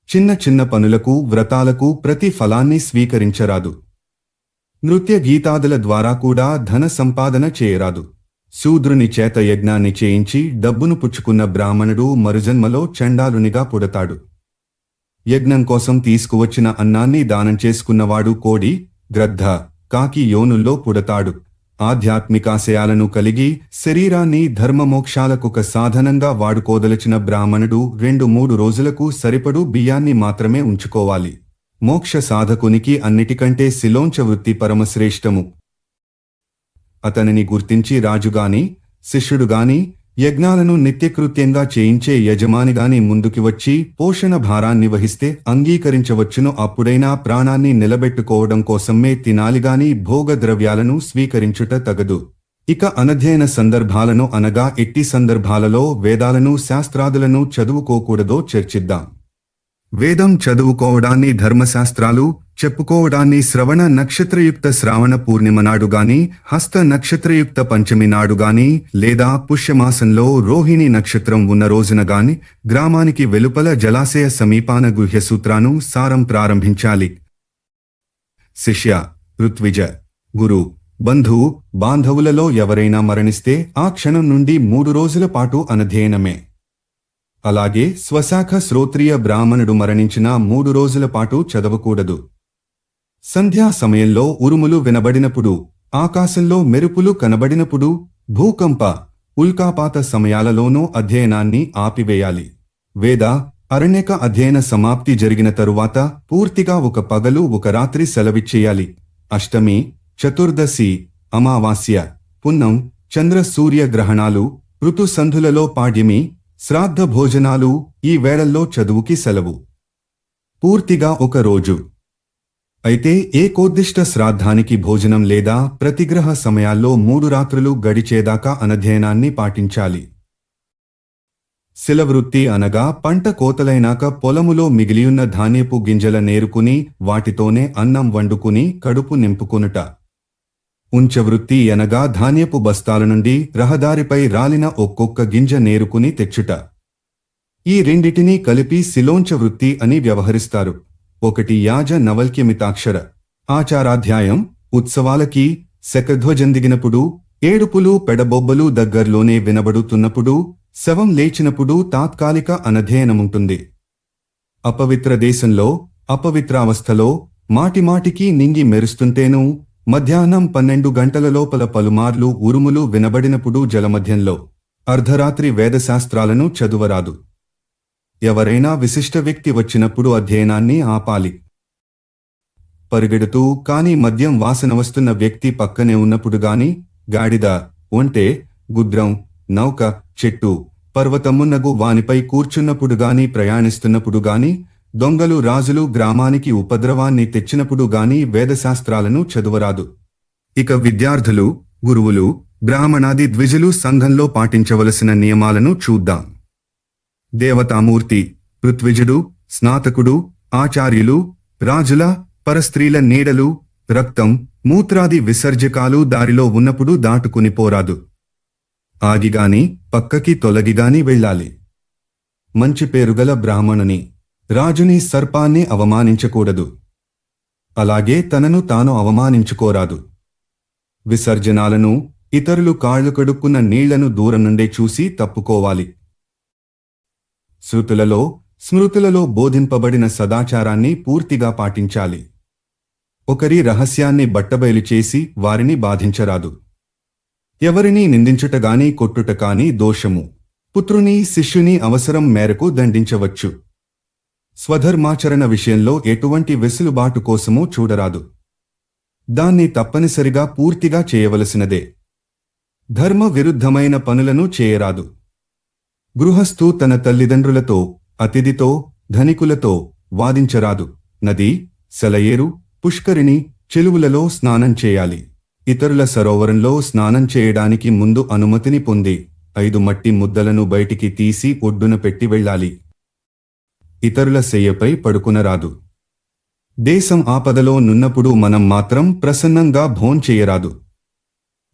చిన్న చిన్న పనులకు వ్రతాలకు ప్రతి ఫలాన్ని స్వీకరించరాదు. నృత్య గీతాదుల ద్వారా కూడా ధన సంపాదన చేయరాదు. శూద్రుని చేత యజ్ఞాన్ని చేయించి డబ్బును పుచ్చుకున్న బ్రాహ్మణుడు మరుజన్మలో చండాలునిగా పుడతాడు. యజ్ఞం కోసం తీసుకువచ్చిన అన్నాన్ని దానం చేసుకున్నవాడు కోడి, గ్రద్ద, కాకి యోనుల్లో పుడతాడు. ఆధ్యాత్మికాశయాలను కలిగి శరీరాన్ని ధర్మమోక్షాలకొక సాధనంగా వాడుకోదలచిన బ్రాహ్మణుడు 2-3 రోజులకు సరిపడు బియ్యాన్ని మాత్రమే ఉంచుకోవాలి. మోక్ష సాధకునికి అన్నిటికంటే శిలోంచ వృత్తి పరమశ్రేష్టము. అతనిని గుర్తించి రాజుగాని, శిష్యుడుగాని, యజ్ఞాలను నిత్యకృత్యంగా చేయించే యజమానిగాని ముందుకి వచ్చి పోషణ భారాన్ని వహిస్తే అంగీకరించవచ్చును. అప్పుడైనా ప్రాణాన్ని నిలబెట్టుకోవడం కోసమే తినాలిగాని భోగద్రవ్యాలను స్వీకరించుట తగదు. ఇక అనధ్యయన సందర్భాలను అనగా ఎట్టి సందర్భాలలో వేదాలను శాస్త్రాదులను చదువుకోకూడదో చర్చిద్దాం. వేదం చదువుకోవడాన్ని ధర్మశాస్త్రాలు చెప్పుకోవడాన్ని శ్రవణ నక్షత్రయుక్త శ్రావణ పూర్ణిమ నాడుగాని, హస్త నక్షత్రయుక్త పంచమి నాడుగాని, లేదా పుష్యమాసంలో రోహిణి నక్షత్రం ఉన్న రోజున గాని గ్రామానికి వెలుపల జలాశయ సమీపాన గుహ్యసూత్రాను సారం ప్రారంభించాలి. శిష్య, ఋత్విజ, గురు, బంధు, బాంధవులలో ఎవరైనా మరణిస్తే ఆ క్షణం నుండి 3 రోజుల పాటు అనధ్యయనమే. అలాగే స్వశాఖ శ్రోత్రియ బ్రాహ్మణుడు మరణించిన 3 రోజుల పాటు చదవకూడదు. సంధ్యా సమయంలో ఉరుములు వినబడినప్పుడు, ఆకాశంలో మెరుపులు కనబడినప్పుడు, భూకంప, ఉల్కాపాత సమయాలలోనూ అధ్యయనాన్ని ఆపివేయాలి. వేద, అరణ్యక అధ్యయన సమాప్తి జరిగిన తరువాత పూర్తిగా 1 పగలు 1 రాత్రి సెలవిచ్చేయాలి. అష్టమి, చతుర్దశి, అమావాస్య, పున్నం, చంద్ర సూర్య గ్రహణాలు, ఋతు సంధులలో పాడ్యమి, శ్రాద్ధ భోజనాలు, ఈ వేళల్లో చదువుకి సెలవు. పూర్తిగా 1 రోజు. అయితే ఏకోద్దిష్ట శ్రాద్ధానికి భోజనం లేదా ప్రతిగ్రహ సమయాల్లో 3 రాత్రులు గడిచేదాకా అనధ్యయనాన్ని పాటించాలి. శిలవృత్తి అనగా పంట కోతలైనాక పొలములో మిగిలియున్న ధాన్యపు గింజల నేరుకుని వాటితోనే అన్నం వండుకుని కడుపు నింపుకొనుట. ఉంచవృత్తి అనగా ధాన్యపు బస్తాల నుండి రహదారిపై రాలిన ఒక్కొక్క గింజ నేరుకుని తెచ్చుట. ఈ రెండిటినీ కలిపి శిలోంచ వృత్తి అని వ్యవహరిస్తారు. 1 యాజ నవల్క్యమితాక్షర ఆచారాధ్యాయం. ఉత్సవాలకి శకధ్వజందిగినప్పుడు, ఏడుపులు పెడబొబ్బలు దగ్గర్లోనే వినబడుతున్నప్పుడు, శవం లేచినప్పుడు తాత్కాలిక అనధ్యయనముంటుంది. అపవిత్ర దేశంలో, అపవిత్రావస్థలో మాటిమాటికి నింగి మెరుస్తుంటేనూ, మధ్యాహ్నం 12 గంటల లోపల పలుమార్లు ఉరుములు వినబడినప్పుడు జలమధ్యంలో అర్ధరాత్రి వేదశాస్త్రాలను చదువరాదు. ఎవరైనా విశిష్ట వ్యక్తి వచ్చినప్పుడు అధ్యయనాన్ని ఆపాలి. పరిగెడుతూ కాని మద్యం వాసన వస్తున్న వ్యక్తి పక్కనే ఉన్నప్పుడు గాని, గాడిద, ఒంటె, గుద్రం, నౌక, చెట్టు, పర్వతమున్నగు వానిపై కూర్చున్నప్పుడు గాని, ప్రయాణిస్తున్నప్పుడు గాని, దొంగలు రాజులు గ్రామానికి ఉపద్రవాన్ని తెచ్చినప్పుడు గాని వేదశాస్త్రాలను చదువరాదు. ఇక విద్యార్థులు, గురువులు, బ్రాహ్మణాది ద్విజులు సంఘంలో పాటించవలసిన నియమాలను చూద్దాం. దేవతామూర్తి, పృథ్విజుడు, స్నాతకుడు, ఆచార్యులు, రాజుల, పరస్త్రీల నీడలు, రక్తం, మూత్రాది విసర్జకాలు దారిలో ఉన్నప్పుడు దాటుకుని పోరాదు. ఆగిగాని, పక్కకి తొలగిగాని వెళ్ళాలి. మంచి పేరుగల బ్రాహ్మణుని, రాజుని, సర్పాన్ని అవమానించకూడదు. అలాగే తనను తాను అవమానించుకోరాదు. విసర్జనాలను, ఇతరులు కాళ్లు కడుక్కున్న నీళ్లను దూరం నుండే చూసి తప్పుకోవాలి. శృతులలో, స్మృతులలో బోధింపబడిన సదాచారాన్ని పూర్తిగా పాటించాలి. ఒకరి రహస్యాన్ని బట్టబయలు చేసి వారిని బాధించరాదు. ఎవరినీ నిందించుటగాని కొట్టుటకాని దోషము. పుత్రుని, శిష్యుని అవసరం మేరకు దండించవచ్చు. స్వధర్మాచరణ విషయంలో ఎటువంటి వెసులుబాటు కోసమూ చూడరాదు. దాన్ని తప్పనిసరిగా పూర్తిగా చేయవలసినదే. ధర్మ విరుద్ధమైన పనులను చేయరాదు. గృహస్థు తన తల్లిదండ్రులతో, అతిథితో, ధనికులతో వాదించరాదు. నది, సెలయేరు, పుష్కరిణి, చెలువులలో స్నానం చేయాలి. ఇతరుల సరోవరంలో స్నానం చేయడానికి ముందు అనుమతిని పొంది 5 మట్టి ముద్దలను బయటికి తీసి ఒడ్డున పెట్టి వెళ్ళాలి. ఇతరుల శయ్యపై పడుకునరాదు. దేశం ఆపదలో నున్నప్పుడు మనం మాత్రం ప్రసన్నంగా భోంచేయరాదు.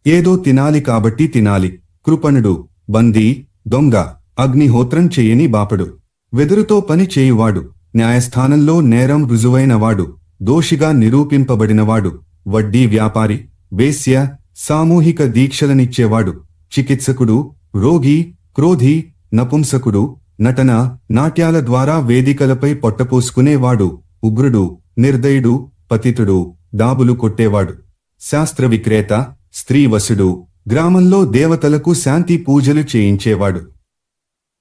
ఏదో తినాలి కాబట్టి తినాలి. కృపణుడు, బందీ, దొంగ, అగ్నిహోత్రం చేయని బాపడు, వెదురుతో పని చేయువాడు, న్యాయస్థానంలో నేరం రుజువైనవాడు, దోషిగా నిరూపింపబడినవాడు, వడ్డీ వ్యాపారి, వేశ్య, సామూహిక దీక్షలనిచ్చేవాడు, చికిత్సకుడు, రోగి, క్రోధి, నపుంసకుడు, నటన, నాట్యాల ద్వారా వేదికలపై పొట్టపోసుకునేవాడు, ఉగ్రుడు, నిర్దయుడు, పతితుడు, డాబులు కొట్టేవాడు, శాస్త్ర విక్రేత, స్త్రీవశుడు, గ్రామంలో దేవతలకు శాంతి పూజలు చేయించేవాడు,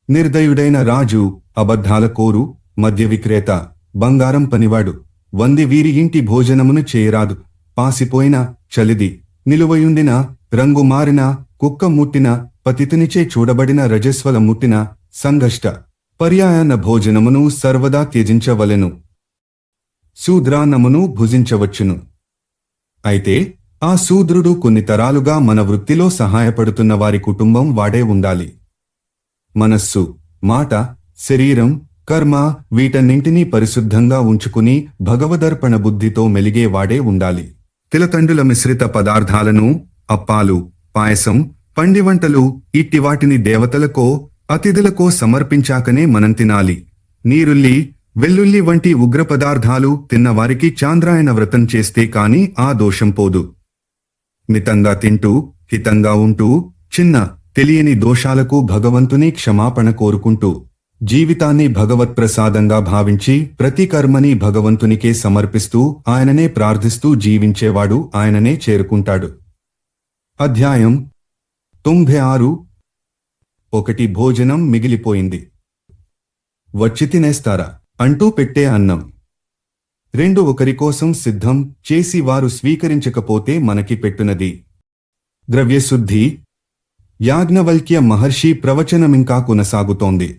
నిర్దయుడైన రాజు, అబద్ధాల కోరు, మద్య విక్రేత, బంగారం పనివాడు, వీరి ఇంటి భోజనమును చేయరాదు, పాసిపోయిన, చలిది, నిలువయుండిన, రంగు మారిన, కుక్క ముట్టిన, పతితునిచే చూడబడిన రజస్వల ముట్టిన, సంఘష్ట, పర్యాయాన్న భోజనమును సర్వదా త్యజించవలెను. శూద్రాన్నమును భుజించవచ్చును. అయితే ఆ శూద్రుడు కొన్ని తరాలుగా మన వృత్తిలో సహాయపడుతున్న వారి కుటుంబం వాడే ఉండాలి. మనస్సు, మాట, శరీరం, కర్మ వీటన్నింటినీ పరిశుద్ధంగా ఉంచుకుని భగవదర్పణ బుద్ధితో మెలిగేవాడే ఉండాలి. తిలతండుల మిశ్రిత పదార్థాలను, అప్పాలు, పాయసం, పండివంటలు ఇట్టివాటిని దేవతలకో అతిథులకో సమర్పించాకనే మనం తినాలి. నీరుల్లి, వెల్లుల్లి వంటి ఉగ్ర పదార్థాలు తిన్నవారికి చాంద్రాయణ వ్రతం చేస్తే కాని ఆ దోషం పోదు. మితంగా తింటూ, హితంగా ఉంటూ, చిన్న తెలియని దోషాలకు భగవంతుని క్షమాపణ కోరుకుంటూ, జీవితాన్ని భగవత్ప్రసాదంగా భావించి ప్రతి కర్మని భగవంతునికే సమర్పిస్తూ ఆయననే ప్రార్థిస్తూ జీవించేవాడు ఆయననే చేరుకుంటాడు. అధ్యాయం 96. 1. భోజనం మిగిలిపోయింది. వచ్చి తినేస్తారా అంటూ పెట్టే అన్నం. 2. ఒకరికోసం సిద్ధం చేసి వారు స్వీకరించకపోతే మనకి పెట్టునది. ద్రవ్యశుద్ధి. యాజ్ఞవల్క్య మహర్షి ప్రవచనమింకా కొనసాగుతోంది.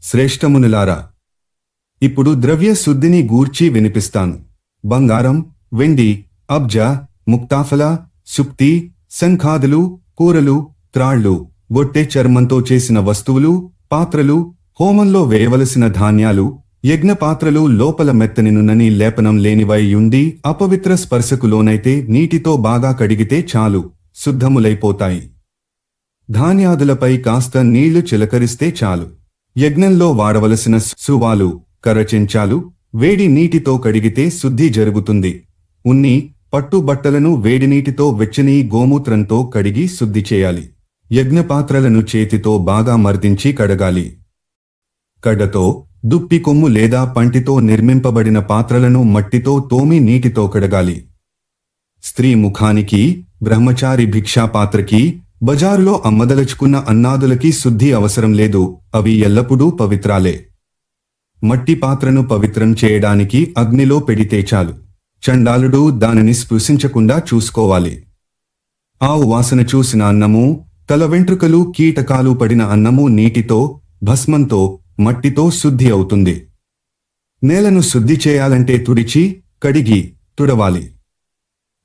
శ్రేష్టమునులారా, ఇప్పుడు ద్రవ్య శుద్ధిని గూర్చి వినిపిస్తాను. బంగారం, వెండి, అబ్జ, ముక్తాఫల, సుప్తి, శంఖాదులు, కూరలు, త్రాళ్లు, గొట్టె చర్మంతో చేసిన వస్తువులు, పాత్రలు, హోమంలో వేయవలసిన ధాన్యాలు, యజ్ఞపాత్రలు లోపల మెత్తని నున్నని లేపనం లేనివై యుండి అపవిత్ర స్పర్శకు లోనైతే నీటితో బాగా కడిగితే చాలు, శుద్ధములైపోతాయి. ధాన్యాదులపై కాస్త నీళ్లు చిలకరిస్తే చాలు. యజ్ఞంలో వాడవలసిన సువాలు, కర్రచెంచాలు వేడి నీటితో కడిగితే శుద్ధి జరుగుతుంది. ఉన్ని, పట్టు బట్టలను వేడినీటితో వెచ్చని గోమూత్రంతో కడిగి శుద్ధి చేయాలి. యజ్ఞపాత్రలను చేతితో బాగా మర్దించి కడగాలి. కడ్డతో, దుప్పి కొమ్ము లేదా పంటితో నిర్మింపబడిన పాత్రలను మట్టితో తోమి నీటితో కడగాలి. స్త్రీ ముఖానికి, బ్రహ్మచారి భిక్షాపాత్రకి, బజారులో అమ్మదలుచుకున్న అన్నాదులకి శుద్ధి అవసరం లేదు, అవి ఎల్లప్పుడూ పవిత్రాలే. మట్టి పాత్రను పవిత్రం చేయడానికి అగ్నిలో పెడితే చాలు. చండాలుడు దానిని స్పృశించకుండా చూసుకోవాలి. ఆవు వాసన చూసిన అన్నము, తల వెంట్రుకలు కీటకాలు పడిన అన్నము నీటితో, భస్మంతో, మట్టితో శుద్ధి అవుతుంది. నేలను శుద్ధి చేయాలంటే తుడిచి, కడిగి, తుడవాలి.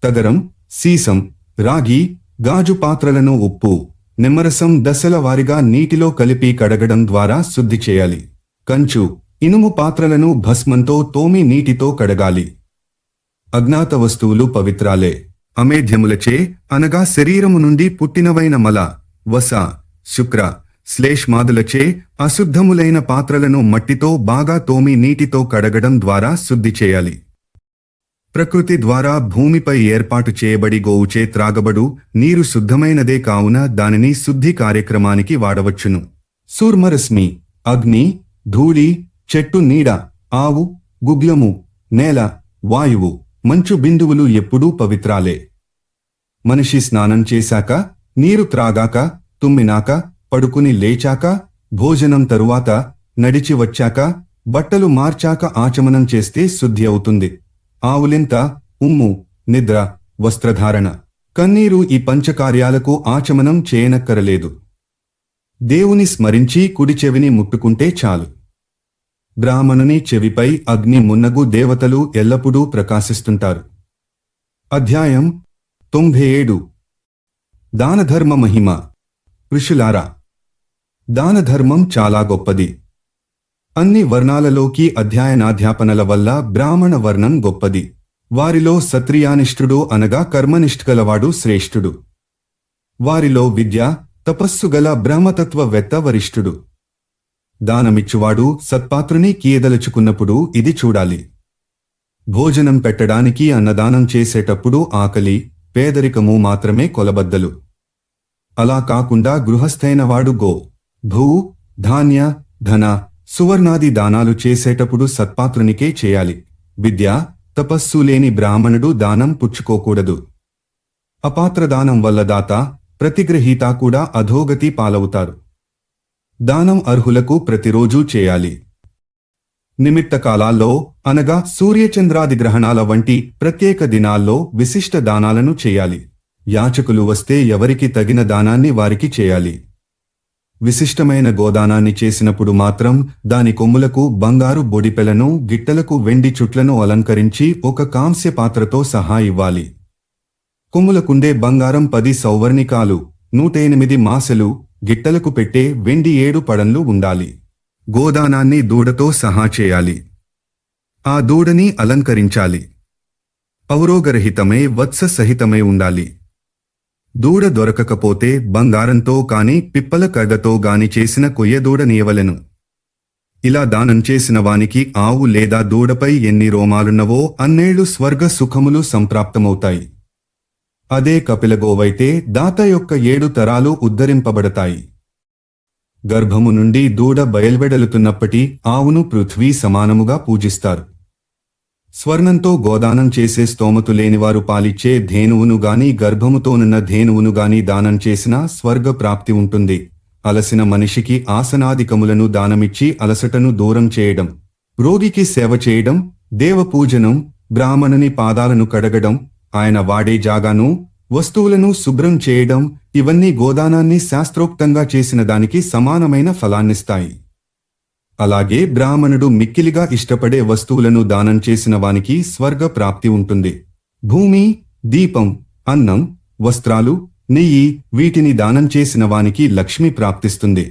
తగరం, సీసం, రాగి, గాజు పాత్రలను ఉప్పు, నిమ్మరసం దశల వారిగా నీటిలో కలిపి కడగడం ద్వారా శుద్ధి చేయాలి. కంచు, ఇనుము పాత్రలను భస్మంతో తోమి నీటితో కడగాలి. అజ్ఞాత వస్తువులు పవిత్రాలే. అమేధ్యములచే అనగా శరీరము నుండి పుట్టినవైన మల, వస, శుక్ర, శ్లేష్మాదులచే అశుద్ధములైన పాత్రలను మట్టితో బాగా తోమి నీటితో కడగడం ద్వారా శుద్ధి చేయాలి. ప్రకృతి ద్వారా భూమిపై ఏర్పాటు చేయబడి గోవుచే త్రాగబడు నీరు శుద్ధమైనదే కావున దానిని శుద్ధి కార్యక్రమానికి వాడవచ్చును. సూర్మరశ్మి, అగ్ని, ధూళి, చెట్టు నీడ, ఆవు, గుగ్లము, నేల, వాయువు, మంచు బిందువులు ఎప్పుడూ పవిత్రాలే. మనిషి స్నానం చేశాక, నీరు త్రాగాక, తుమ్మినాక, పడుకుని లేచాక, భోజనం తరువాత, నడిచి వచ్చాక, బట్టలు మార్చాక ఆచమనం చేస్తే శుద్ధి అవుతుంది. ఆవులింత, ఉమ్ము, నిద్ర, వస్త్రధారణ, కన్నీరు ఈ పంచకార్యాలకు ఆచమనం చేయనక్కరలేదు. దేవుని స్మరించి కుడి చెవిని ముట్టుకుంటే చాలు. బ్రాహ్మణుని చెవిపై అగ్ని మున్నగు దేవతలు ఎల్లప్పుడూ ప్రకాశిస్తుంటారు. అధ్యాయం 97. దానధర్మ మహిమ. ఋషులారా, దానధర్మం చాలా గొప్పది. అన్ని వర్ణాలలోకి అధ్యయనాధ్యాపనల వల్ల బ్రాహ్మణ వర్ణం గొప్పది. వారిలో సత్రియానిష్ఠుడు అనగా కర్మనిష్ఠగలవాడు శ్రేష్ఠుడు. వారిలో విద్య, తపస్సుగల బ్రహ్మతత్వవేత్త వరిష్ఠుడు. దానమిచ్చువాడు సత్పాత్రుని కీయదలుచుకున్నప్పుడు ఇది చూడాలి. భోజనం పెట్టడానికి అన్నదానం చేసేటప్పుడు ఆకలి, పేదరికము మాత్రమే కొలబద్దలు. అలా కాకుండా గృహస్థైనవాడు గో, భూ, ధాన్య, ధన, సువర్ణాది దానాలు చేసేటప్పుడు సత్పాత్రునికే చేయాలి. విద్య, తపస్సు లేని బ్రాహ్మణుడు దానం పుచ్చుకోకూడదు. అపాత్రదానం వల్ల దాత, ప్రతిగ్రహీత కూడా అధోగతి పాలవుతారు. దానం అర్హులకు ప్రతిరోజూ చేయాలి. నిమిత్త కాలాల్లో అనగా సూర్యచంద్రాది గ్రహణాల వంటి ప్రత్యేక దినాల్లో విశిష్ట దానాలను చేయాలి. యాచకులు వస్తే ఎవరికి తగిన దానాన్ని వారికి చేయాలి. విశిష్టమైన గోదానాన్ని చేసినప్పుడు మాత్రం దాని కొమ్ములకు బంగారు బొడిపెలను, గిట్టలకు వెండి చుట్లను అలంకరించి ఒక కాంస్య పాత్రతో సహా ఇవ్వాలి. కొమ్ములకుండే బంగారం 10 సౌవర్ణికాలు, 108 మాసెలు, గిట్టలకు పెట్టే వెండి 7 పడన్లు ఉండాలి. గోదానాన్ని దూడతో సహా చేయాలి. ఆ దూడని అలంకరించాలి. ఔరోగరహితమై వత్స సహితమై ఉండాలి. దూడ దొరకకపోతే బంగారంతో కాని పిప్పల కర్గతో గాని చేసిన కొయ్యదూడనీయవలెను. ఇలా దానం చేసిన వానికి ఆవు లేదా దూడపై ఎన్ని రోమాలున్నవో అన్నేళ్లు స్వర్గ సుఖములు సంప్రాప్తమవుతాయి. అదే కపిలగోవైతే దాత యొక్క 7 తరాలు ఉద్ధరింపబడతాయి. గర్భము నుండి దూడ బయల్వెడలుతున్నప్పటి ఆవును పృథ్వీ సమానముగా పూజిస్తారు. స్వర్ణంతో గోదానం చేసే స్తోమతు లేనివారు పాలిచ్చే ధేనువును గాని గర్భముతోనున్న ధేనువును గాని దానం చేసినా స్వర్గ ప్రాప్తి ఉంటుంది. అలసిన మనిషికి ఆసనాదికములను దానమిచ్చి అలసటను దూరం చేయడం, రోగికి సేవ చేయడం, దేవపూజనం, బ్రాహ్మణుని పాదాలను కడగడం, ఆయన వాడే జాగాను, వస్తువులను శుభ్రం చేయడం, ఇవన్నీ గోదానాన్ని శాస్త్రోక్తంగా చేసిన దానికి సమానమైన ఫలాన్నిస్తాయి. అలాగే బ్రాహ్మణుడు మిక్కిలిగా ఇష్టపడే వస్తువులను దానం చేసిన వానికి స్వర్గ ప్రాప్తి ఉంటుంది. భూమి, దీపం, అన్నం, వస్త్రాలు, నెయ్యి వీటిని దానం చేసిన వానికి లక్ష్మి ప్రాప్తిస్తుంది.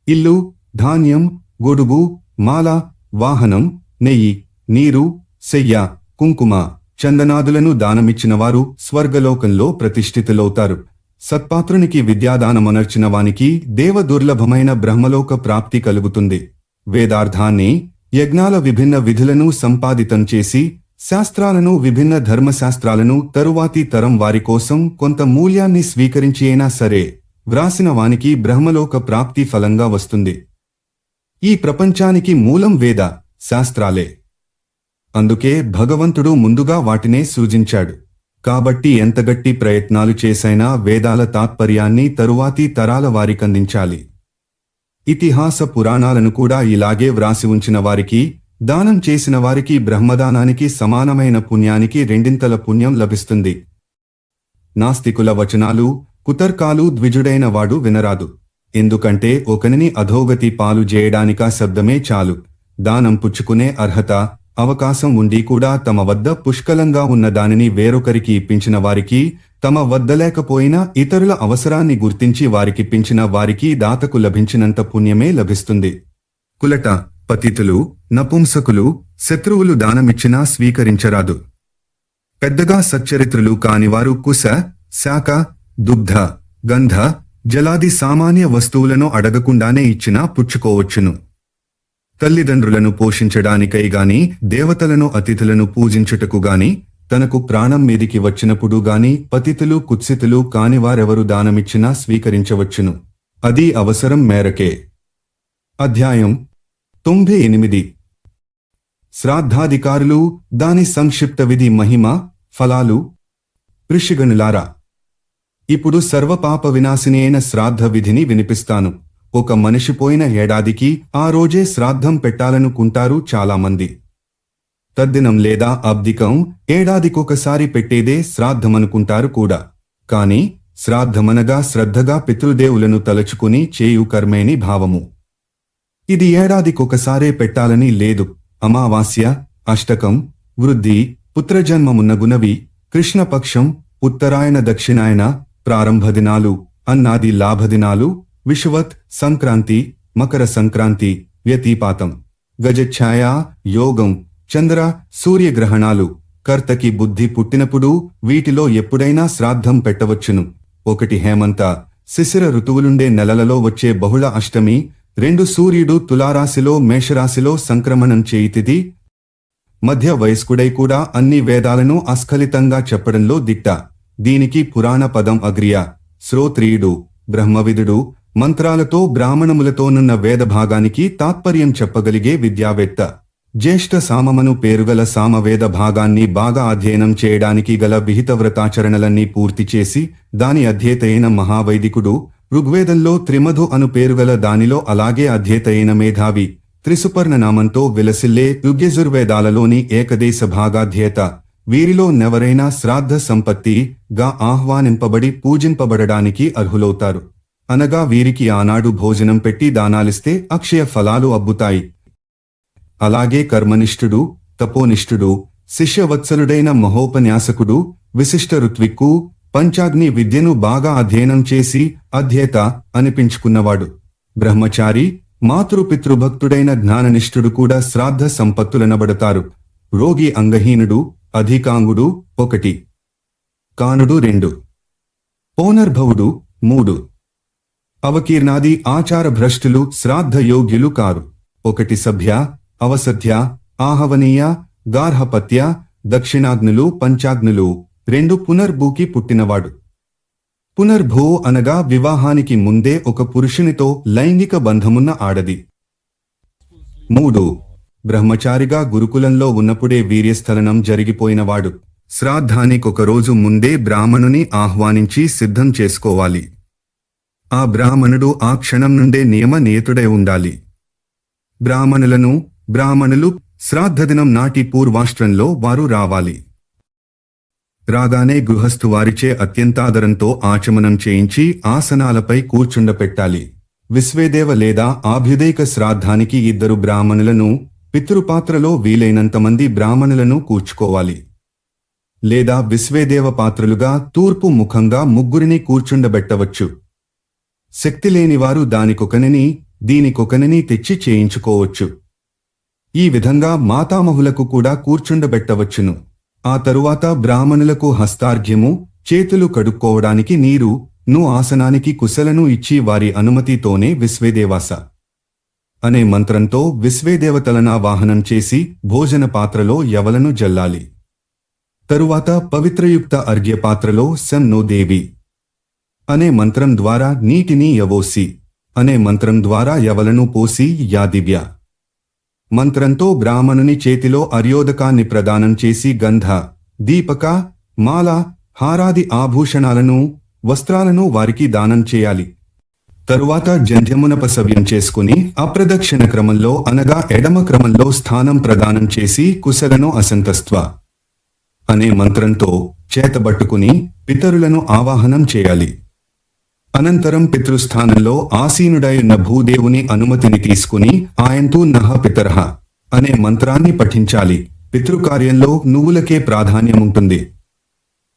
ఇల్లు, ధాన్యం, గొడుగు, మాల, వాహనం, నెయ్యి, నీరు, శయ్య, కుంకుమ, చందనాదులను దానమిచ్చినవారు స్వర్గలోకంలో ప్రతిష్ఠితులవుతారు. సత్పాత్రునికి విద్యాదానమనర్చిన వానికి దేవదుర్లభమైన బ్రహ్మలోక ప్రాప్తి కలుగుతుంది. వేదార్థాన్ని, యజ్ఞాల విభిన్న విధులను సంపాదితం చేసి శాస్త్రాలను, విభిన్న ధర్మశాస్త్రాలను తరువాతి తరం వారి కోసం కొంత మూల్యాన్ని స్వీకరించి అయినా సరే వ్రాసిన వానికి బ్రహ్మలోక ప్రాప్తి ఫలంగా వస్తుంది. ఈ ప్రపంచానికి మూలం వేద శాస్త్రాలే. అందుకే భగవంతుడు ముందుగా వాటినే సృజించాడు. కాబట్టి ఎంత గట్టి ప్రయత్నాలు చేసైనా వేదాల తాత్పర్యాన్ని తరువాతి తరాల వారికందించాలి. ఇతిహాస పురాణాలను కూడా ఇలాగే వ్రాసి ఉంచిన వారికి, దానం చేసిన వారికి బ్రహ్మదానానికి సమానమైన పుణ్యానికి 2 పుణ్యం లభిస్తుంది. నాస్తికుల వచనాలు, కుతర్కాలు ద్విజుడైన వాడు వినరాదు. ఎందుకంటే ఒకనిని అధోగతి పాలు చేయడానికా శబ్దమే చాలు. దానం పుచ్చుకునే అర్హత, అవకాశం ఉండి కూడా తమ వద్ద పుష్కలంగా ఉన్న దానిని వేరొకరికి ఇప్పించిన వారికి, తమ వద్ద లేకపోయినా ఇతరుల అవసరాన్ని గుర్తించి వారికిప్పించిన వారికి దాతకు లభించినంత పుణ్యమే లభిస్తుంది. కులట, పతితులు, నపుంసకులు, శత్రువులు దానమిచ్చినా స్వీకరించరాదు. పెద్దగా సచ్చరిత్రులు కానివారు కుశ, శాఖ, దుగ్ధ, గంధ, జలాది సామాన్య వస్తువులను అడగకుండానే ఇచ్చినా పుచ్చుకోవచ్చును. తల్లిదండ్రులను పోషించడానికై గాని, దేవతలను అతిథులను పూజించుటకు గాని, తనకు ప్రాణం మీదికి వచ్చినప్పుడు గాని పతితులు కుత్సితులు కానివారెవరు దానమిచ్చినా స్వీకరించవచ్చును. అది అవసరం మేరకే. అధ్యాయం 98. శ్రాద్ధాధికారులు, దాని సంక్షిప్త విధి, మహిమ, ఫలాలు. ఋషిగణులారా, ఇప్పుడు సర్వపాప వినాశిని అయిన శ్రాద్ధ విధిని వినిపిస్తాను. ఒక మనిషి పోయిన ఏడాదికి ఆ రోజే శ్రాద్ధం పెట్టాలనుకుంటారు చాలామంది. తద్దినం లేదా అబ్దికం ఏడాదికొకసారి పెట్టేదే శ్రాద్ధమనుకుంటారు కూడా. కాని శ్రాద్ధమనగా శ్రద్ధగా పితృదేవులను తలచుకుని చేయు కర్మేని భావము. ఇది ఏడాదికొకసారే పెట్టాలని లేదు. అమావాస్య, అష్టకం, వృద్ధి, పుత్రజన్మమున్నగునవి, కృష్ణపక్షం, ఉత్తరాయణ, దక్షిణాయన, ప్రారంభదినాలు, అన్నాది లాభదినాలు, విషువత్, సంక్రాంతి, మకర సంక్రాంతి, వ్యతిపాతం, గజఛాయ, యోగం, చంద్ర, సూర్యగ్రహణాలు, కర్తకి బుద్ధి పుట్టినప్పుడు వీటిలో ఎప్పుడైనా శ్రాద్ధం పెట్టవచ్చును. 1 హేమంత, శిశిర ఋతువులుండే నెలలలో వచ్చే బహుళ అష్టమి 2 సూర్యుడు తులారాశిలో మేషరాశిలో సంక్రమణం చేయితిది. మధ్య వయస్కుడై కూడా అన్ని వేదాలను అస్ఖలితంగా చెప్పడంలో దిట్ట. దీనికి పురాణ పదం అగ్రియ. శ్రోత్రియుడు, బ్రహ్మవిదుడు, మంత్రాలతో బ్రాహ్మణములతోనున్న వేదభాగానికి తాత్పర్యం చెప్పగలిగే విద్యావేత్త. జ్యేష్ఠ సామమను పేరుగల సామవేద భాగాన్ని బాగా అధ్యయనం చేయడానికి గల విహిత వ్రతాచరణలన్నీ పూర్తి చేసి దాని అధ్యేతయైన మహావైదికుడు. ఋగ్వేదంలో త్రిమధు అను పేరుగల దానిలో అలాగే అధ్యేతయైన మేధావి. త్రిసుపర్ణనామంతో విలసిల్లే ఋగ్యజుర్వేదాలలోని ఏకదేశ భాగాధ్యేత. వీరిలో నెవరైనా శ్రాద్ధ సంపత్తిగా ఆహ్వానింపబడి పూజింపబడడానికి అర్హులవుతారు. అనగా వీరికి ఆనాడు భోజనం పెట్టి దానాలిస్తే అక్షయ ఫలాలు అబ్బుతాయి. అలాగే కర్మనిష్ఠుడు, తపోనిష్ఠుడు, శిష్యవత్సలుడైన మహోపన్యాసకుడు, విశిష్ట ఋత్విక్కు, పంచాగ్ని విద్యను బాగా అధ్యయనం చేసి అధ్యేత అనిపించుకున్నవాడు. బ్రహ్మచారి, మాతృపితృభక్తుడైన జ్ఞాననిష్ఠుడు కూడా శ్రాద్ధ సంపత్తులనబడతారు. రోగి అంగహీనుడు, అధికాంగుడు 1, కానుడు 2, ఓనర్భవుడు 3. అవకీర్ణాది ఆచార భ్రష్టులు శ్రాద్ధ యోగ్యులు కారు. 1 సభ్య, అవసథ్య, ఆహవనీయ, గార్హపత్య, దక్షిణాగ్నులు, పంచాగ్నులు. 2 పునర్భూకి పుట్టినవాడు. పునర్భూ అనగా వివాహానికి ముందే ఒక పురుషునితో లైంగిక బంధమున్న ఆడది. 3 బ్రహ్మచారిగా గురుకులంలో ఉన్నప్పుడే వీర్యస్థలనం జరిగిపోయినవాడు. శ్రాద్ధానికొక రోజు ముందే బ్రాహ్మణుని ఆహ్వానించి సిద్ధం చేసుకోవాలి. ఆ బ్రాహ్మణుడు ఆ క్షణం నుండే నియమనియతుడై ఉండాలి. బ్రాహ్మణులు శ్రాద్ధదినం నాటి పూర్వాష్ట్రంలో వారు రావాలి. రాగానే గృహస్థు వారిచే అత్యంతాదరంతో ఆచమనం చేయించి ఆసనాలపై కూర్చుండపెట్టాలి. విశ్వేదేవ లేదా ఆభ్యుదైక శ్రాద్ధానికి 2 బ్రాహ్మణులను, పితృపాత్రలో వీలైనంతమంది బ్రాహ్మణులను కూర్చుకోవాలి. లేదా విశ్వేదేవ పాత్రలుగా తూర్పు ముఖంగా 3 కూర్చుండబెట్టవచ్చు. శక్తిలేనివారు దీనికొకనిని తెచ్చి చేయించుకోవచ్చు. ఈ విధంగా మాతామహులకు కూడా కూర్చుండబెట్టవచ్చును. ఆ తరువాత బ్రాహ్మణులకు హస్తార్ఘ్యము, చేతులు కడుక్కోవడానికి నీరు ఆసనానికి కుశలను ఇచ్చి వారి అనుమతితోనే విశ్వేదేవాస అనే మంత్రంతో విశ్వేదేవతలనావాహనం చేసి భోజన పాత్రలో యవలను జల్లాలి. తరువాత పవిత్రయుక్త అర్ఘ్యపాత్రలో సం నో దేవి అనే మంత్రం ద్వారా నీటిని యవోసి అనే మంత్రం ద్వారా యవలను పోసి యాదివ్య మంత్రంతో బ్రాహ్మణుని చేతిలో అర్యోదకాన్ని ప్రదానం చేసి గంధ, దీపక, మాల, హారాది ఆభూషణాలను, వస్త్రాలను వారికి దానం చేయాలి. తరువాత జంధ్యమునపసవ్యం చేసుకుని అప్రదక్షిణ క్రమంలో అనగా ఎడమ క్రమంలో స్థానం ప్రదానం చేసి కుశలను అసంతస్త్వ అనే మంత్రంతో చేతబట్టుకుని పితరులను ఆవాహనం చేయాలి. అనంతరం పితృస్థానంలో ఆసీనుడైన భూదేవుని అనుమతిని తీసుకుని ఆయంతూ నహ పితరహ అనే మంత్రాన్ని పఠించాలి. పితృకార్యంలో నువ్వులకే ప్రాధాన్యముంటుంది.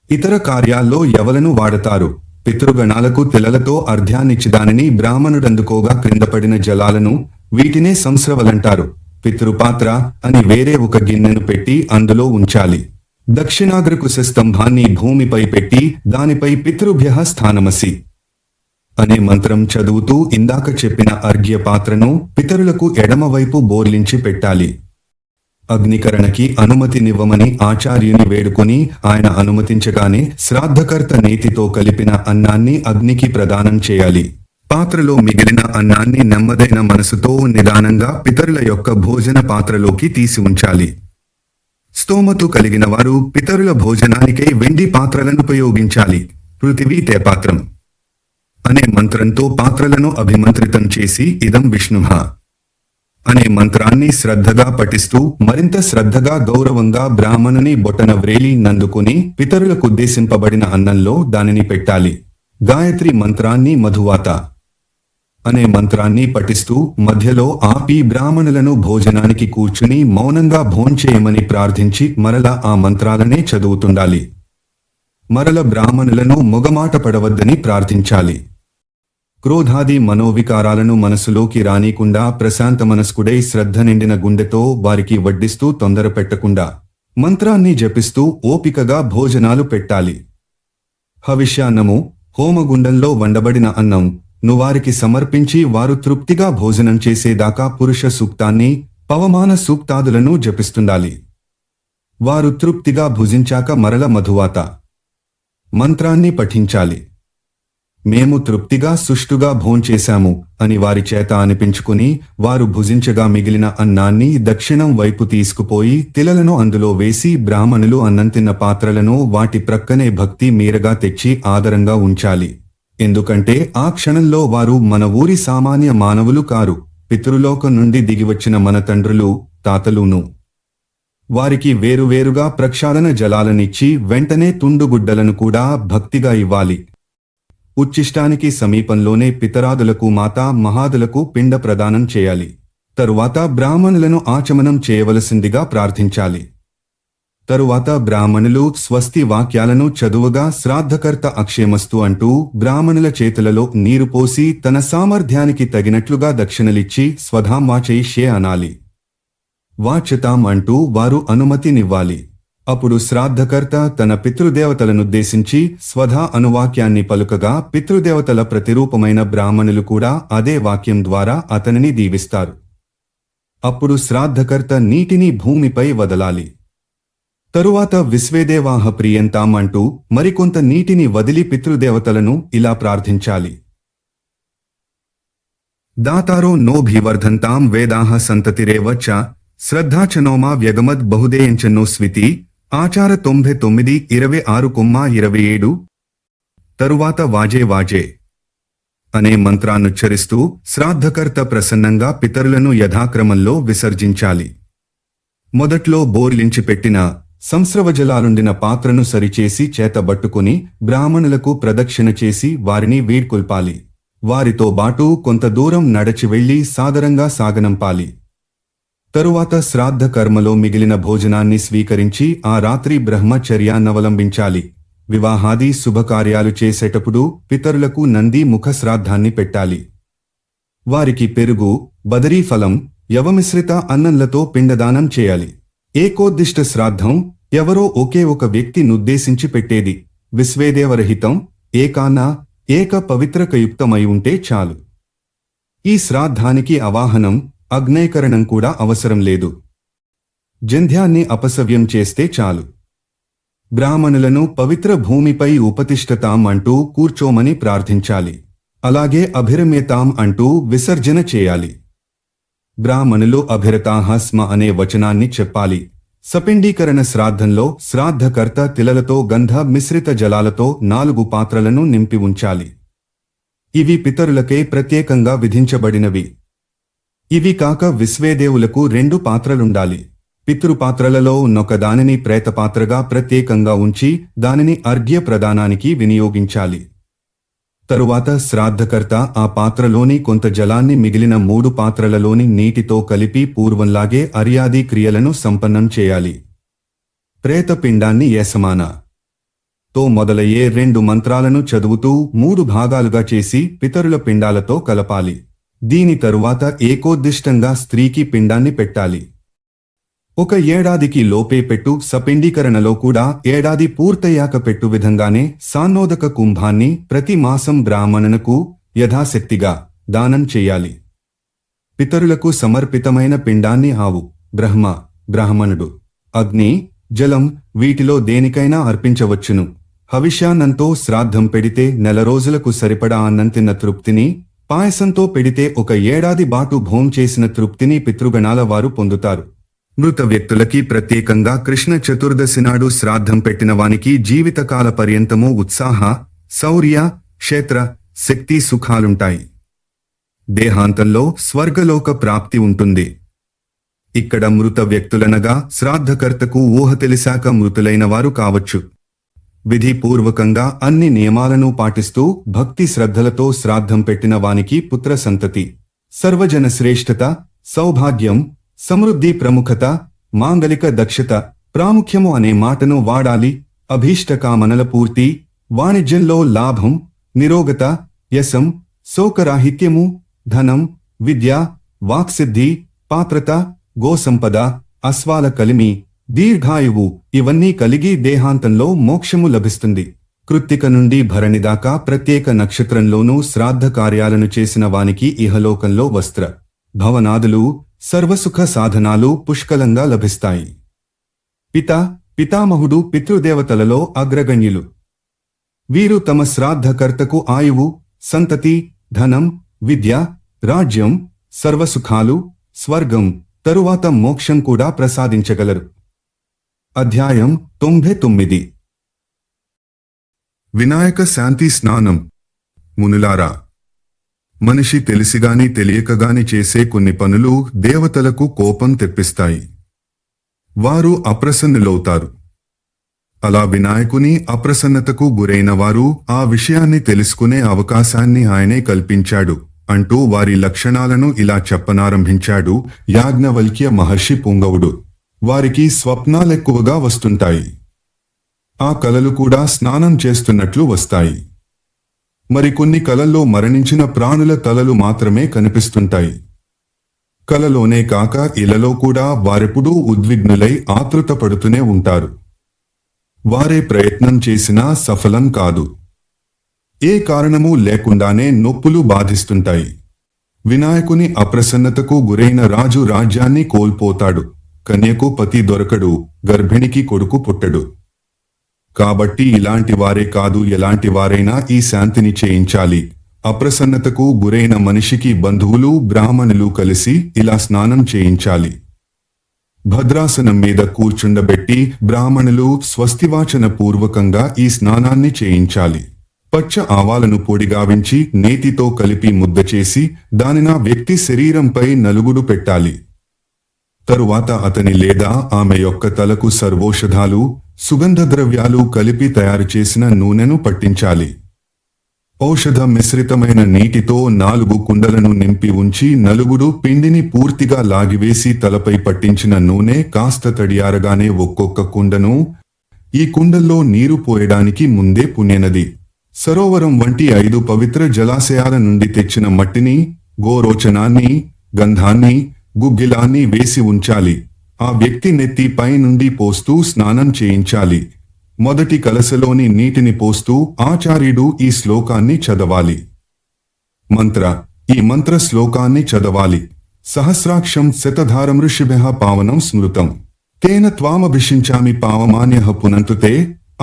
ఇతర కార్యాల్లో యవలను వాడతారు. పితృగణాలకు తెలలతో అర్ఘ్యాన్నిచ్చిదానిని బ్రాహ్మణుడందుకోగా క్రిందపడిన జలాలను, వీటినే సంస్రవలంటారు. పితృపాత్ర అని వేరే ఒక గిన్నెను పెట్టి అందులో ఉంచాలి. దక్షిణాగ్రకుశ స్తంభాన్ని భూమిపై పెట్టి దానిపై పితృభ్యః స్థానమసి అనే మంత్రం చదువుతూ ఇందాక చెప్పిన అర్ఘ్య పాత్రను పితరులకు ఎడమవైపు బోర్లించి పెట్టాలి. అగ్నికరణకి అనుమతినివ్వమని ఆచార్యుని వేడుకొని ఆయన అనుమతించగానే శ్రాద్ధకర్త నేతితో కలిపిన అన్నాన్ని అగ్నికి ప్రదానం చేయాలి. పాత్రలో మిగిలిన అన్నాన్ని నెమ్మదైన మనసుతో నిదానంగా పితరుల యొక్క భోజన పాత్రలోకి తీసి ఉంచాలి. స్తోమతు కలిగిన వారు పితరుల భోజనానికై వెండి పాత్రలను ఉపయోగించాలి. పృథివీ తేపాత్రం అనే మంత్రంతో పాత్రలను అభిమంత్రితం చేసి ఇదం విష్ణుః అనే మంత్రాన్ని శ్రద్ధగా పఠిస్తూ మరింత శ్రద్ధగా గౌరవంగా బ్రాహ్మణుని బొటన వ్రేలి నందుకుని పితరులకుద్దేశింపబడిన అన్నంలో దానిని పెట్టాలి. గాయత్రి మంత్రాన్ని మధువాత అనే మంత్రాన్ని పఠిస్తూ మధ్యలో ఆపి బ్రాహ్మణులను భోజనానికి కూర్చుని మౌనంగా భోంచేయమని ప్రార్థించి మరలా ఆ మంత్రాలనే చదువుతుండాలి. మరల బ్రాహ్మణులను మొగమాట పడవద్దని ప్రార్థించాలి. క్రోధాది మనోవికారాలను మనసులోకి రానీకుండా ప్రశాంత మనస్కుడై శ్రద్ధ నిండిన గుండెతో వారికి వడ్డిస్తూ తొందర పెట్టకుండా మంత్రాన్ని జపిస్తూ ఓపికగా భోజనాలు పెట్టాలి. హవిష్యాన్నము, హోమగుండంలో వండబడిన అన్నం ను వారికి సమర్పించి వారు తృప్తిగా భోజనం చేసేదాకా పురుష సూక్తాన్ని, పవమాన సూక్తాదులను జపిస్తుండాలి. వారు తృప్తిగా భుజించాక మరల మధువాత మంత్రాన్ని పఠించాలి. మేము తృప్తిగా సుష్టుగా భోంచేశాము అని వారి చేత అనిపించుకుని వారు భుజించగా మిగిలిన అన్నాన్ని దక్షిణం వైపు తీసుకుపోయి తిలలను అందులో వేసి బ్రాహ్మణులు అన్నం తిన్న పాత్రలను వాటి ప్రక్కనే భక్తి మీరగా తెచ్చి ఆదరంగా ఉంచాలి. ఎందుకంటే ఆ క్షణంలో వారు మన ఊరి సామాన్య మానవులు కారు, పితృలోకం నుండి దిగివచ్చిన మన తండ్రులు, తాతలును. వారికి వేరువేరుగా ప్రక్షాళన జలాలనిచ్చి వెంటనే తుండుగుడ్డలను కూడా భక్తిగా ఇవ్వాలి. ఉచ్ఛిష్టానికి సమీపంలోనే పితరాదులకు, మాతా మహాదులకు పిండ ప్రదానం చేయాలి. తరువాత బ్రాహ్మణులను ఆచమనం చేయవలసిందిగా ప్రార్థించాలి. తరువాత బ్రాహ్మణులు స్వస్తి వాక్యాలను చదువుగా శ్రాద్ధకర్త అక్షేమస్తు అంటూ బ్రాహ్మణుల చేతులలో నీరు పోసి తన సామర్థ్యానికి తగినట్లుగా దక్షిణలిచ్చి స్వధాం వాచయిష్యే అనాలి. వాచ్యతాం అంటూ వారు అనుమతినివ్వాలి. అప్పుడు శ్రాద్ధకర్త తన పితృదేవతలనుద్దేశించి స్వధా అనువాక్యాన్ని పలుకగా పితృదేవతల ప్రతిరూపమైన బ్రాహ్మణులు కూడా అదే వాక్యం ద్వారా అతనిని దీవిస్తారు. అప్పుడు శ్రాద్ధకర్త నీటిని భూమిపై వదలాలి. తరువాత విశ్వేదేవాహ ప్రియంతాం అంటూ మరికొంత నీటిని వదిలి పితృదేవతలను ఇలా ప్రార్థించాలి. దాతారో నోభివర్ధంతాం వేదాహ సంతతిరేవ చ శ్రద్ధాచనోమా వ్యగమద్ బహుదేయంచన్నో స్వితి. ఆచార 99:26-27. తరువాత వాజే వాజే అనే మంత్రాన్నుచ్చరిస్తూ శ్రాద్ధకర్త ప్రసన్నంగా పితరులను యథాక్రమంలో విసర్జించాలి. మొదట్లో బోర్లించి పెట్టిన సంస్రవజలాలుండిన పాత్రను సరిచేసి చేతబట్టుకుని బ్రాహ్మణులకు ప్రదక్షిణ చేసి వారిని వీడ్కొల్పాలి. వారితో బాటు కొంత దూరం నడచి వెళ్లి సాదరంగా సాగనంపాలి. తరువాత శ్రాద్ధ కర్మలో మిగిలిన భోజనాన్ని స్వీకరించి ఆ రాత్రి బ్రహ్మచర్యాన్నవలంబించాలి. వివాహాది శుభకార్యాలు చేసేటప్పుడు పితరులకు నంది ముఖ శ్రాద్ధాన్ని పెట్టాలి. వారికి పెరుగు, బదరీ ఫలం, యవమిశ్రిత అన్నంలతో పిండదానం చేయాలి. ఏకోద్దిష్ట శ్రాద్ధం ఎవరో ఒకే ఒక వ్యక్తి నుద్దేశించి పెట్టేది. విశ్వేదేవరహితం, ఏకాన్న, ఏక పవిత్రకయుక్తమై ఉంటే చాలు. ఈ శ్రాద్ధానికి అవాహనం, అగ్నేకరణం కూడా అవసరం లేదు. జంధ్యాన్ని అపసవ్యం చేస్తే చాలు. బ్రాహ్మణులను పవిత్ర భూమిపై ఉపతిష్ఠతాం అంటూ కూర్చోమని ప్రార్థించాలి. అలాగే అభిరమ్యతాం అంటూ విసర్జన చేయాలి. బ్రాహ్మణులు అభిరతాః స్మ అనే వచనాన్ని చెప్పాలి. సపిండీకరణ శ్రాద్ధంలో శ్రాద్ధకర్త తిలలతో గంధ మిశ్రిత జలాలతో 4 పాత్రలను నింపి ఉంచాలి. ఇవి పితరులకే ప్రత్యేకంగా విధించబడినవి. ఇవి కాక విశ్వేదేవులకు 2 పాత్రలుండాలి. పితృపాత్రలలో దానిని ప్రేతపాత్రగా ప్రత్యేకంగా ఉంచి దానిని అర్ఘ్య ప్రదానానికి వినియోగించాలి. తరువాత శ్రాద్ధకర్త ఆ పాత్రలోని కొంత జలాన్ని మిగిలిన 3 పాత్రలలోని నీటితో కలిపి పూర్వంలాగే అర్యాది క్రియలను సంపన్నం చేయాలి. ప్రేతపిండాన్ని యసమాన తో మొదలయ్యే 2 మంత్రాలను చదువుతూ 3 భాగాలుగా చేసి పితరుల పిండాలతో కలపాలి. దీని తరువాత ఏకోద్దిష్టంగా స్త్రీకి పిండాన్ని పెట్టాలి. 1 ఏడాదికి లోపే పెట్టు సపిండీకరణలో కూడా ఏడాది పూర్తయ్యాక పెట్టు విధంగానే సాన్నోదక కుంభాన్ని ప్రతి మాసం బ్రాహ్మణునకు యథాశక్తిగా దానం చెయ్యాలి. పితరులకు సమర్పితమైన పిండాన్ని ఆవు, బ్రాహ్మణుడు, అగ్ని, జలం వీటిలో దేనికైనా అర్పించవచ్చును. హవిష్యాన్నంతో శ్రాద్ధం పెడితే 4 రోజులకు సరిపడా అన్నం తిన్న తృప్తిని, పాయసంతో పెడితే 1 ఏడాది బాటు భోం చేసిన తృప్తిని పితృగణాల వారు పొందుతారు. మృత వ్యక్తులకి ప్రత్యేకంగా కృష్ణ చతుర్దశి నాడు శ్రాద్ధం పెట్టిన వానికి జీవితకాల పర్యంతము ఉత్సాహ, శౌర్య, క్షేత్ర, శక్తి సుఖాలుంటాయి. దేహాంతంలో స్వర్గలోక ప్రాప్తి ఉంటుంది. ఇక్కడ మృత వ్యక్తులనగా శ్రాద్ధకర్తకు ఊహ తెలిసాక మృతులైన వారు కావచ్చు. విధిపూర్వకంగా అన్ని నియమాలను పాటిస్తూ భక్తి శ్రద్ధలతో శ్రాద్ధం పెట్టిన వానికి పుత్ర సంతతి, సర్వజన శ్రేష్ఠత, సౌభాగ్యం, సమృద్ధి, ప్రముఖత, మాంగలిక దక్షత, ప్రాముఖ్యము అనే మాటను వాడాలి. అభీష్టకామనల పూర్తి, వాణిజ్యంలో లాభం, నిరోగత, యశం, శోకరాహిత్యము, ధనం, విద్య, వాక్సిద్ధి, పాత్రత, గోసంపద, అశ్వాల కలిమి, దీర్ఘాయువు ఇవన్నీ కలిగి దేహాంతంలో మోక్షము లభిస్తుంది. కృత్తిక నుండి భరణి దాకా ప్రత్యేక నక్షత్రంలోనూ శ్రాద్ధ కార్యాలను చేసిన వానికి ఇహలోకంలో వస్త్ర భవనాదులు సర్వసుఖ సాధనాలు పుష్కలంగా లభిస్తాయి. పితామహుడు పితృదేవతలలో అగ్రగణ్యులు. వీరు తమ శ్రాద్ధకర్తకు ఆయువు, సంతతి, ధనం, విద్య, రాజ్యం, సర్వసుఖాలు, స్వర్గం, తరువాత మోక్షం కూడా ప్రసాదించగలరు. అధ్యాయం 99. వినాయక శాంతి స్నానం. మునులారా, మనిషి తెలిసిగాని తెలియకగాని చేసే కొన్ని పనులు దేవతలకు కోపం తెప్పిస్తాయి. వారు అప్రసన్నులవుతారు. అలా వినాయకుని అప్రసన్నతకు గురైన వారు ఆ విషయాన్ని తెలుసుకునే అవకాశాన్ని ఆయనే కల్పించాడు అంటూ వారి లక్షణాలను ఇలా చెప్పనారంభించాడు యాజ్ఞవల్క్య మహర్షి పుంగవుడు. వారికి స్వప్నాలెక్కువగా వస్తుంటాయి. ఆ కలలు కూడా స్నానం చేస్తున్నట్లు వస్తాయి. మరికొన్ని కలల్లో మరణించిన ప్రాణుల తలలు మాత్రమే కనిపిస్తుంటాయి. కలలోనే కాక ఇలలో కూడా వారెప్పుడూ ఉద్విగ్నులై ఆతృతపడుతూనే ఉంటారు. వారే ప్రయత్నం చేసినా సఫలం కాదు. ఏ కారణమూ లేకుండానే నొప్పులు బాధిస్తుంటాయి. వినాయకుని అప్రసన్నతకు గురైన రాజు రాజ్యాన్ని కోల్పోతాడు. కన్యకు పతి దొరకడు, గర్భిణికి కొడుకు పుట్టడు. కాబట్టి ఇలాంటి వారే కాదు, ఎలాంటి వారైనా ఈ శాంతిని చేయించాలి. అప్రసన్నతకు గురైన మనిషికి బంధువులు, బ్రాహ్మణులు కలిసి ఇలా స్నానం చేయించాలి. భద్రాసనం మీద కూర్చుండబెట్టి బ్రాహ్మణులు స్వస్తివాచన పూర్వకంగా ఈ స్నానాన్ని చేయించాలి. పచ్చ ఆవాలను పొడిగావించి నేతితో కలిపి ముద్ద చేసి దానిన వ్యక్తి శరీరంపై నలుగుడు పెట్టాలి. తరువాత అతని లేదా ఆమె యొక్క తలకు సర్వౌషధాలు, సుగంధ ద్రవ్యాలు కలిపి తయారు చేసిన నూనెను పట్టించాలి. ఔషధ మిశ్రితమైన నీటితో 4 కుండలను నింపి ఉంచి నలుగుడు పిండిని పూర్తిగా లాగివేసి తలపై పట్టించిన నూనె కాస్త తడియారగానే ఒక్కొక్క కుండను, ఈ కుండల్లో నీరు పోయడానికి ముందే పుణ్యనది, సరోవరం వంటి 5 పవిత్ర జలాశయాల నుండి తెచ్చిన మట్టిని, గోరోచనాన్ని, గంధాన్ని, గుగ్గిలాన్ని వేసి ఉంచాలి. ఆ వ్యక్తి నెత్తి పై నుండి పోస్తూ స్నానం చేయించాలి. మొదటి కలశలోని నీటిని పోస్తూ ఆచార్యుడు ఈ శ్లోకాన్ని చదవాలి. ఈ మంత్ర శ్లోకాన్ని చదవాలి. సహస్రాక్షం శతధారం ఋషిభ్యః పావనం స్మృతం తేన త్వామభిషించామి పావమాన్యః పునంతుతే.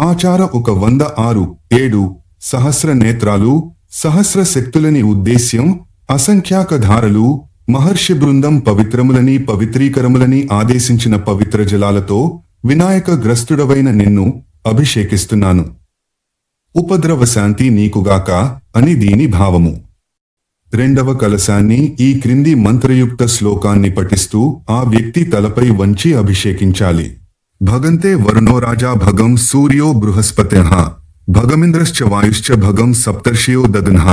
ఆచార 106-7 సహస్ర నేత్రాలు, సహస్ర శక్తులని ఉద్దేశ్యం, అసంఖ్యాక ధారలు, మహర్షి బృందం పవిత్రములని పవిత్రీకరములని ఆదేశించిన పవిత్ర జలాలతో వినాయక గ్రస్తుడవైన నిన్ను అభిషేకిస్తున్నాను. ఉపద్రవ శాంతి నీకుగాక అని దీని భావము. రెండవ కలశాన్ని ఈ క్రింది మంత్రయుక్త శ్లోకాన్ని పఠిస్తూ ఆ వ్యక్తి తలపై వంచి అభిషేకించాలి. భగంతే వరుణో రాజా భగం సూర్యో బృహస్పత్యః భగమింద్రశ్చ వాయుశ్చ భగం సప్తర్షియో దదన్ః.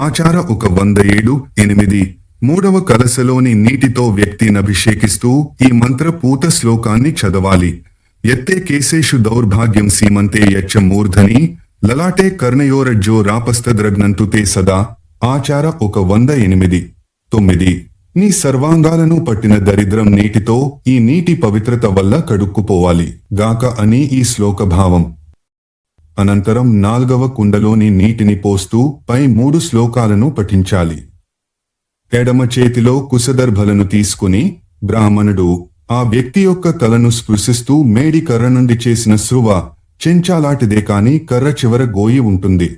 ఆచార 107-8. మూడవ కలశలోని నీటితో వ్యక్తినభిషేకిస్తూ ఈ మంత్ర పూత శ్లోకాన్ని చదవాలి. యత్తే కేశేషు దౌర్భాగ్యం సీమంతే యచ్చ మూర్ధని లలాటే కర్ణయోరజ్జో రాపస్తద్రగ్నంతు తే సదా. ఆచార 108-9. నీ సర్వాంగాలను పట్టిన దరిద్రం నీటితో ఈ నీటి పవిత్రత వల్ల కడుక్కుపోవాలి గాక అని ఈ శ్లోక భావం. అనంతరం 4వ కుండలోని నీటిని పోస్తూ పై 3 శ్లోకాలను పఠించాలి. ఎడమ చేతిలో కుశదర్భలను తీసుకుని బ్రాహ్మణుడు ఆ వ్యక్తి యొక్క తలను స్పృశిస్తూ మేడి కర్ర నుండి చేసిన శృవ, చెంచాలాటిదే కాని కర్ర చివర గోయి ఉంటుంది.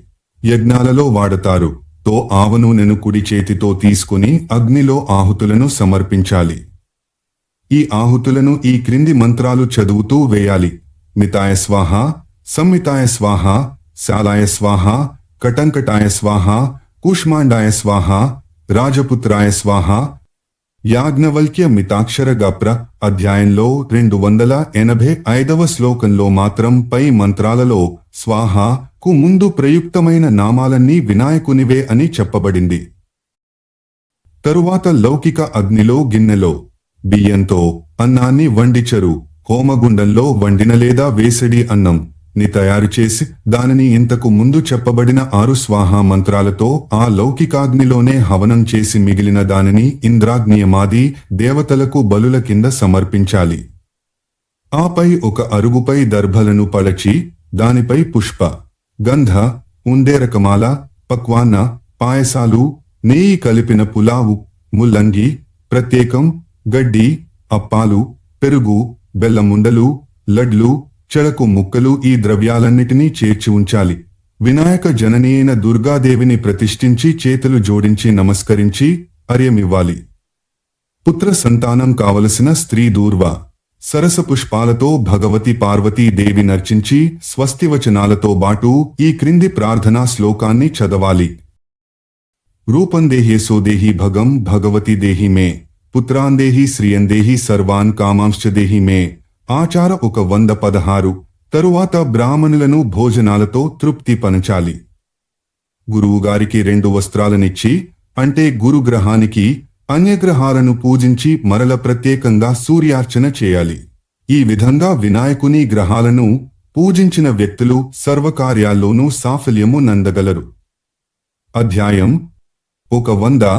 యజ్ఞాలలో వాడతారు. తో ఆవనూనెను కుడి చేతితో తీసుకుని అగ్నిలో ఆహుతులను సమర్పించాలి. ఈ ఆహుతులను ఈ క్రింది మంత్రాలు చదువుతూ వేయాలి. మితాయ స్వాహ, సంమితాయ స్వాహ, శాలాయ స్వాహ, కటంకటాయ స్వాహ, కూష్మాండాయ స్వాహ, రాజపుత్రాయ స్వాహ. యాజ్ఞవల్క్య మితాక్షర గప్ర అధ్యాయంలో 285వ శ్లోకంలో మాత్రం పై మంత్రాలలో స్వాహ కు ముందు ప్రయుక్తమైన నామాలన్నీ వినాయకునివే అని చెప్పబడింది. తరువాత లౌకిక అగ్నిలో గిన్నెలో బియ్యంతో అన్నాన్ని వండిచరు, హోమగుండంలో వండిన లేదా వేసడి అన్నం ని తయారు చేసి దానిని ఇంతకు ముందు చెప్పబడిన 6 స్వాహా మంత్రాలతో ఆ లౌకికాగ్నిలోనే హవనం చేసి మిగిలిన దానిని ఇంద్రాగ్నియమాది దేవతలకు బలుల కింద సమర్పించాలి. ఆపై ఒక అరుగుపై దర్భలను పడచి దానిపై పుష్ప గంధ, ఉండేరకమాల, పక్వాన్న, పాయసాలు, నెయ్యి కలిపిన పులావు, ముల్లంగి, ప్రత్యేకం, గడ్డి, అప్పాలు, పెరుగు, బెల్లముండలు, లడ్లు, చెరకు ముక్కలు ఈ ద్రవ్యాలన్నిటినీ చేర్చి ఉంచాలి. వినాయక జనని అయిన దుర్గాదేవిని ప్రతిష్ఠించి చేతులు జోడించి నమస్కరించి అర్యమివ్వాలి. పుత్ర సంతానం కావలసిన స్త్రీ దూర్వ సరస పుష్పాలతో భగవతి పార్వతీదేవి నర్చించి స్వస్తివచనాలతో బాటు ఈ క్రింది ప్రార్థనా శ్లోకాన్ని చదవాలి. రూపందేహి సోదేహి భగం భగవతి దేహి మే, పుత్రాందేహి శ్రియందేహి సర్వాన్ కామాంశ్చ దేహి మే. ఆచార 116. తరువాత బ్రాహ్మణులను భోజనాలతో తృప్తి పనచాలి. గురువుగారికి 2 వస్త్రాలనిచ్చి, అంటే గురుగ్రహానికి అన్యగ్రహాలను పూజించి మరల ప్రత్యేకంగా సూర్యార్చన చేయాలి. ఈ విధంగా వినాయకుని గ్రహాలను పూజించిన వ్యక్తులు సర్వకార్యాల్లోనూ సాఫల్యము నందగలరు. అధ్యాయం 100.